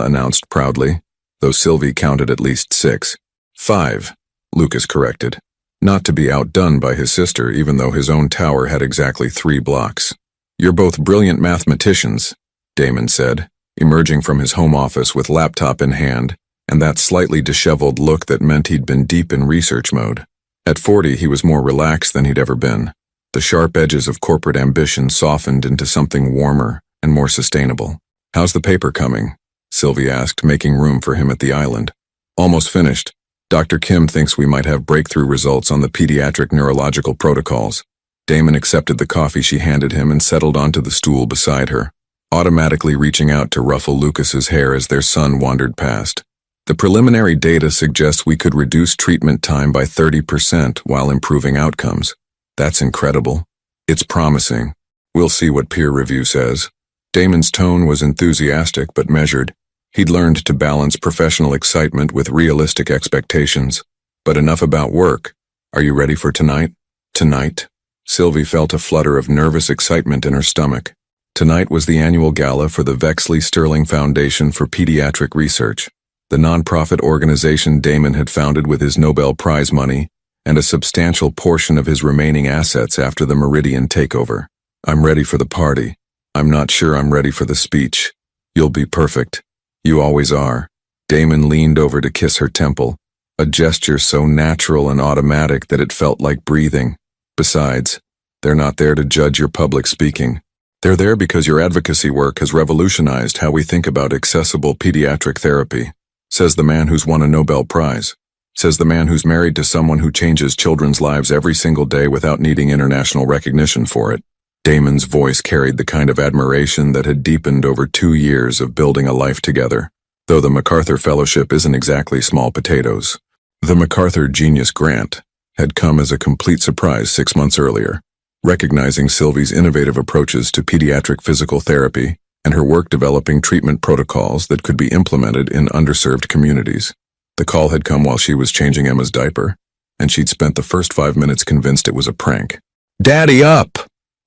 announced proudly, though Sylvie counted at least 6. 5, Lucas corrected, not to be outdone by his sister even though his own tower had exactly 3 blocks. You're both brilliant mathematicians, Damon said, emerging from his home office with laptop in hand and that slightly disheveled look that meant he'd been deep in research mode. At 40, he was more relaxed than he'd ever been. The sharp edges of corporate ambition softened into something warmer and more sustainable. How's the paper coming? Sylvie asked, making room for him at the island. Almost finished. Dr. Kim thinks we might have breakthrough results on the pediatric neurological protocols. Damon accepted the coffee she handed him and settled onto the stool beside her, automatically reaching out to ruffle Lucas's hair as their son wandered past. The preliminary data suggests we could reduce treatment time by 30% while improving outcomes. That's incredible. It's promising. We'll see what peer review says. Damon's tone was enthusiastic but measured. He'd learned to balance professional excitement with realistic expectations. But enough about work. Are you ready for tonight? Tonight? Sylvie felt a flutter of nervous excitement in her stomach. Tonight was the annual gala for the Vexley Sterling Foundation for Pediatric Research, the nonprofit organization Damon had founded with his Nobel Prize money and a substantial portion of his remaining assets after the Meridian takeover. I'm ready for the party. I'm not sure I'm ready for the speech. You'll be perfect. You always are. Damon leaned over to kiss her temple, a gesture so natural and automatic that it felt like breathing. Besides, they're not there to judge your public speaking. They're there because your advocacy work has revolutionized how we think about accessible pediatric therapy, says the man who's won a Nobel Prize, says the man who's married to someone who changes children's lives every single day without needing international recognition for it. Damon's voice carried the kind of admiration that had deepened over 2 years of building a life together, though the MacArthur Fellowship isn't exactly small potatoes. The MacArthur Genius Grant had come as a complete surprise 6 months earlier, recognizing Sylvie's innovative approaches to pediatric physical therapy and her work developing treatment protocols that could be implemented in underserved communities. The call had come while she was changing Emma's diaper, and she'd spent the first 5 minutes convinced it was a prank. "Daddy up!"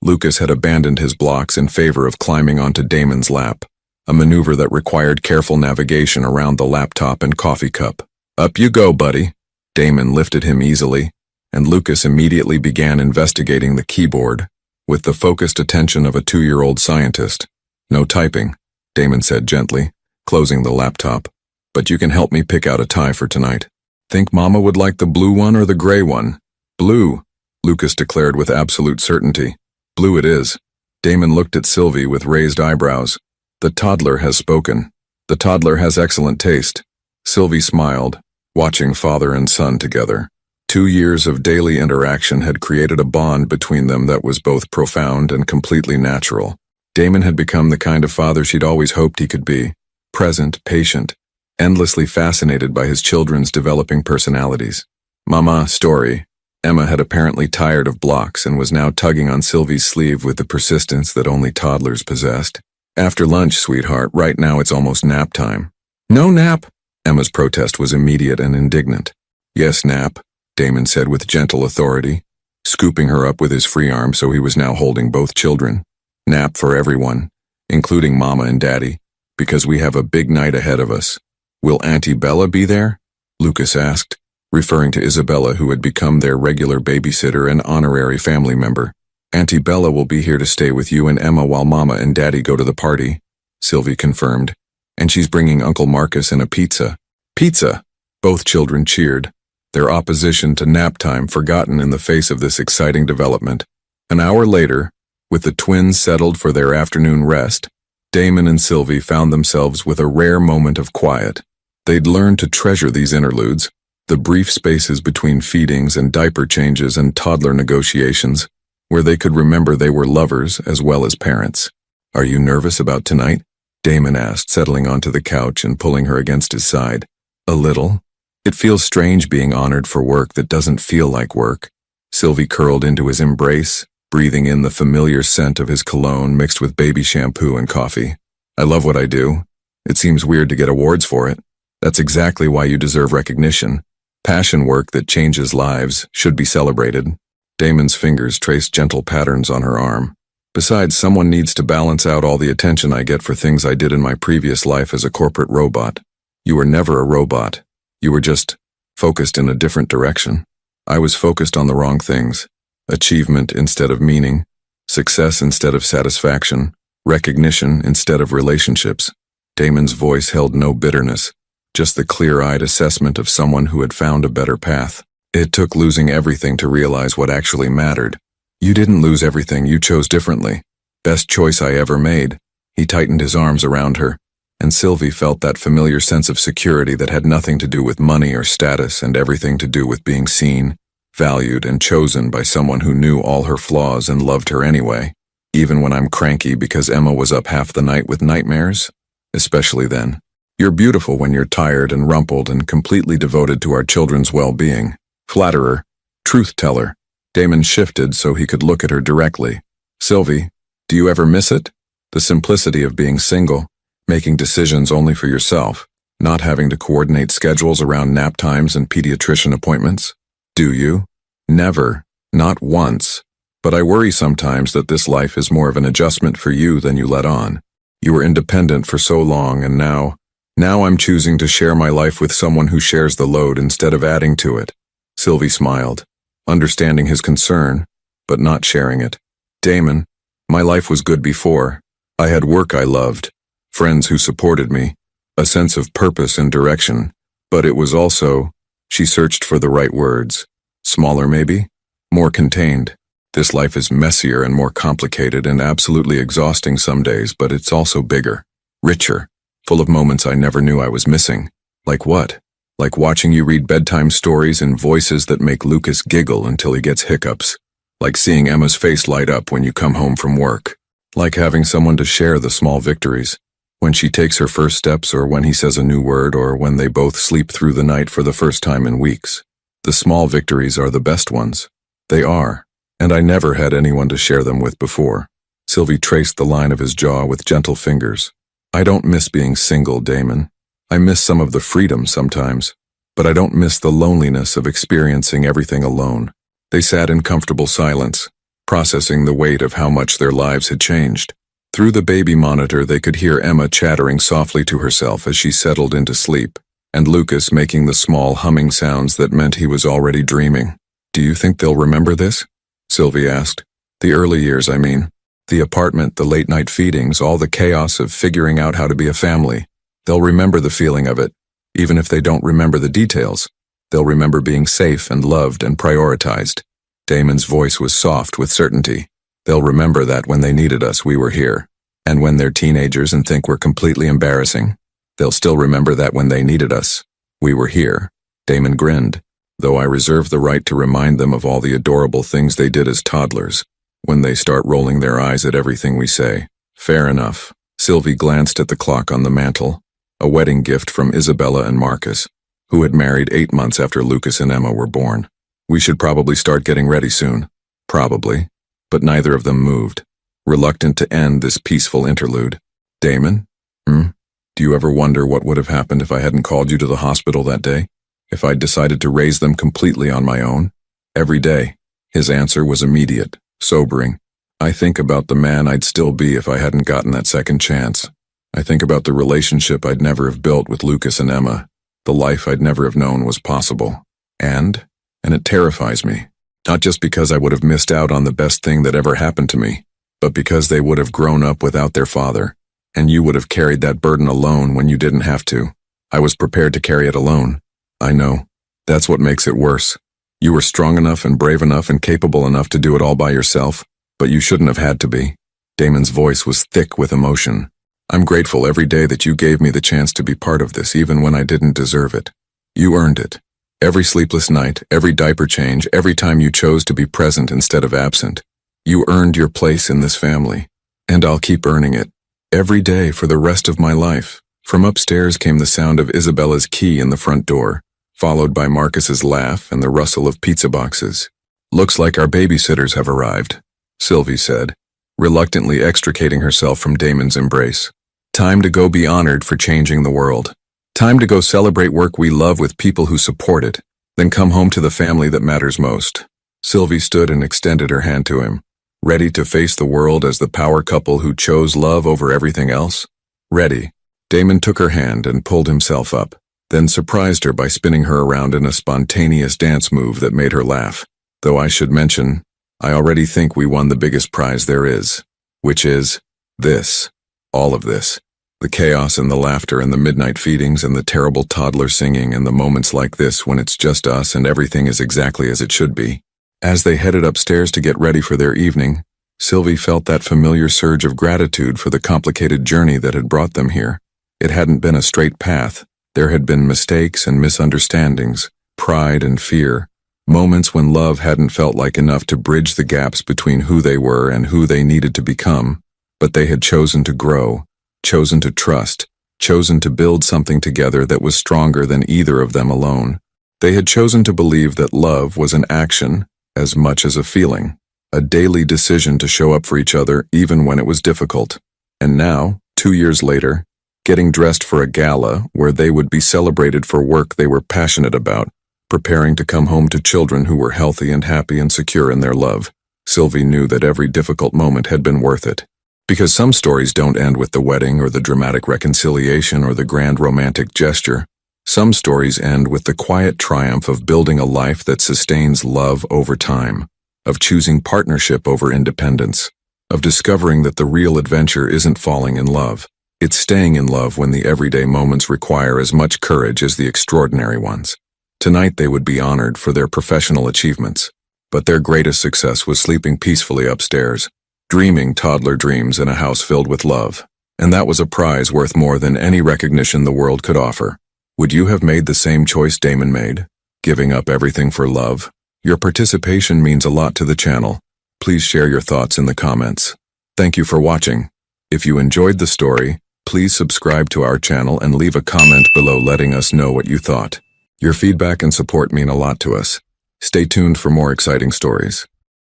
Lucas had abandoned his blocks in favor of climbing onto Damon's lap, a maneuver that required careful navigation around the laptop and coffee cup. "Up you go, buddy." Damon lifted him easily, and Lucas immediately began investigating the keyboard, with the focused attention of a 2-year-old scientist. No typing, Damon said gently, closing the laptop. But you can help me pick out a tie for tonight. Think Mama would like the blue one or the gray one? Blue, Lucas declared with absolute certainty. Blue it is. Damon looked at Sylvie with raised eyebrows. The toddler has spoken. The toddler has excellent taste. Sylvie smiled, watching father and son together. 2 years of daily interaction had created a bond between them that was both profound and completely natural. Damon had become the kind of father she'd always hoped he could be. Present, patient, endlessly fascinated by his children's developing personalities. Mama, story. Emma had apparently tired of blocks and was now tugging on Sylvie's sleeve with the persistence that only toddlers possessed. After lunch, sweetheart, right now it's almost nap time. No nap. Emma's protest was immediate and indignant. Yes, nap, Damon said with gentle authority, scooping her up with his free arm so he was now holding both children. Nap for everyone, including Mama and Daddy, because we have a big night ahead of us. Will Auntie Bella be there? Lucas asked, referring to Isabella, who had become their regular babysitter and honorary family member. Auntie Bella will be here to stay with you and Emma while Mama and Daddy go to the party, Sylvie confirmed. And she's bringing Uncle Marcus in a pizza. Pizza! Both children cheered, their opposition to nap time forgotten in the face of this exciting development. An hour later, with the twins settled for their afternoon rest, Damon and Sylvie found themselves with a rare moment of quiet. They'd learned to treasure these interludes, the brief spaces between feedings and diaper changes and toddler negotiations, where they could remember they were lovers as well as parents. Are you nervous about tonight? Damon asked, settling onto the couch and pulling her against his side. A little. It feels strange being honored for work that doesn't feel like work. Sylvie curled into his embrace, breathing in the familiar scent of his cologne mixed with baby shampoo and coffee. I love what I do. It seems weird to get awards for it. That's exactly why you deserve recognition. Passion work that changes lives should be celebrated. Damon's fingers traced gentle patterns on her arm. Besides, someone needs to balance out all the attention I get for things I did in my previous life as a corporate robot. You were never a robot. You were just focused in a different direction. I was focused on the wrong things. Achievement instead of meaning. Success instead of satisfaction. Recognition instead of relationships. Damon's voice held no bitterness, just the clear-eyed assessment of someone who had found a better path. It took losing everything to realize what actually mattered. You didn't lose everything, you chose differently. Best choice I ever made. He tightened his arms around her, and Sylvie felt that familiar sense of security that had nothing to do with money or status and everything to do with being seen, valued, and chosen by someone who knew all her flaws and loved her anyway. Even when I'm cranky because Emma was up half the night with nightmares? Especially then. You're beautiful when you're tired and rumpled and completely devoted to our children's well-being. Flatterer. Truth-teller. Damon shifted so he could look at her directly. Sylvie, do you ever miss it? The simplicity of being single, making decisions only for yourself, not having to coordinate schedules around nap times and pediatrician appointments? Do you? Never. Not once. But I worry sometimes that this life is more of an adjustment for you than you let on. You were independent for so long, and now I'm choosing to share my life with someone who shares the load instead of adding to it. Sylvie smiled, understanding his concern, but not sharing it. Damon, my life was good before. I had work I loved, friends who supported me, a sense of purpose and direction, but it was also, she searched for the right words, smaller maybe, more contained. This life is messier and more complicated and absolutely exhausting some days, but it's also bigger, richer, full of moments I never knew I was missing. Like what? Like watching you read bedtime stories in voices that make Lucas giggle until he gets hiccups. Like seeing Emma's face light up when you come home from work. Like having someone to share the small victories. When she takes her first steps, or when he says a new word, or when they both sleep through the night for the first time in weeks. The small victories are the best ones. They are. And I never had anyone to share them with before. Sylvie traced the line of his jaw with gentle fingers. I don't miss being single, Damon. I miss some of the freedom sometimes, but I don't miss the loneliness of experiencing everything alone. They sat in comfortable silence, processing the weight of how much their lives had changed. Through the baby monitor, they could hear Emma chattering softly to herself as she settled into sleep, and Lucas making the small humming sounds that meant he was already dreaming. Do you think they'll remember this? Sylvie asked, The early years, I mean. The apartment, the late-night feedings, all the chaos of figuring out how to be a family. They'll remember the feeling of it, even if they don't remember the details. They'll remember being safe and loved and prioritized. Damon's voice was soft with certainty. They'll remember that when they needed us, we were here. And when they're teenagers and think we're completely embarrassing, they'll still remember that when they needed us, we were here. Damon grinned, though I reserve the right to remind them of all the adorable things they did as toddlers, when they start rolling their eyes at everything we say. Fair enough. Sylvie glanced at the clock on the mantel, a wedding gift from Isabella and Marcus, who had married 8 months after Lucas and Emma were born. We should probably start getting ready soon. Probably. But neither of them moved, reluctant to end this peaceful interlude. Damon? Do you ever wonder what would have happened if I hadn't called you to the hospital that day? If I'd decided to raise them completely on my own? Every day. His answer was immediate, sobering. I think about the man I'd still be if I hadn't gotten that second chance. I think about the relationship I'd never have built with Lucas and Emma. The life I'd never have known was possible. And it terrifies me. Not just because I would have missed out on the best thing that ever happened to me, but because they would have grown up without their father, and you would have carried that burden alone when you didn't have to. I was prepared to carry it alone. I know. That's what makes it worse. You were strong enough and brave enough and capable enough to do it all by yourself, but you shouldn't have had to be. Damon's voice was thick with emotion. I'm grateful every day that you gave me the chance to be part of this, even when I didn't deserve it. You earned it. Every sleepless night, every diaper change, every time you chose to be present instead of absent. You earned your place in this family, and I'll keep earning it. Every day for the rest of my life. From upstairs came the sound of Isabella's key in the front door, followed by Marcus's laugh and the rustle of pizza boxes. Looks like our babysitters have arrived, Sylvie said, reluctantly extricating herself from Damon's embrace. Time to go be honored for changing the world. Time to go celebrate work we love with people who support it, then come home to the family that matters most. Sylvie stood and extended her hand to him, ready to face the world as the power couple who chose love over everything else. Ready. Damon took her hand and pulled himself up, then surprised her by spinning her around in a spontaneous dance move that made her laugh. Though I should mention, I already think we won the biggest prize there is, which is this. All of this. The chaos and the laughter and the midnight feedings and the terrible toddler singing and the moments like this when it's just us and everything is exactly as it should be. As they headed upstairs to get ready for their evening, Sylvie felt that familiar surge of gratitude for the complicated journey that had brought them here. It hadn't been a straight path. There had been mistakes and misunderstandings, pride and fear, moments when love hadn't felt like enough to bridge the gaps between who they were and who they needed to become, but they had chosen to grow, chosen to trust, chosen to build something together that was stronger than either of them alone. They had chosen to believe that love was an action as much as a feeling, a daily decision to show up for each other even when it was difficult. And now, 2 years later, getting dressed for a gala where they would be celebrated for work they were passionate about, preparing to come home to children who were healthy and happy and secure in their love, Sylvie knew that every difficult moment had been worth it. Because some stories don't end with the wedding or the dramatic reconciliation or the grand romantic gesture. Some stories end with the quiet triumph of building a life that sustains love over time, of choosing partnership over independence, of discovering that the real adventure isn't falling in love. It's staying in love when the everyday moments require as much courage as the extraordinary ones. Tonight they would be honored for their professional achievements, but their greatest success was sleeping peacefully upstairs, dreaming toddler dreams in a house filled with love. And that was a prize worth more than any recognition the world could offer. Would you have made the same choice Damon made, giving up everything for love? Your participation means a lot to the channel. Please share your thoughts in the comments. Thank you for watching. If you enjoyed the story, please subscribe to our channel and leave a comment below letting us know what you thought. Your feedback and support mean a lot to us. Stay tuned for more exciting stories.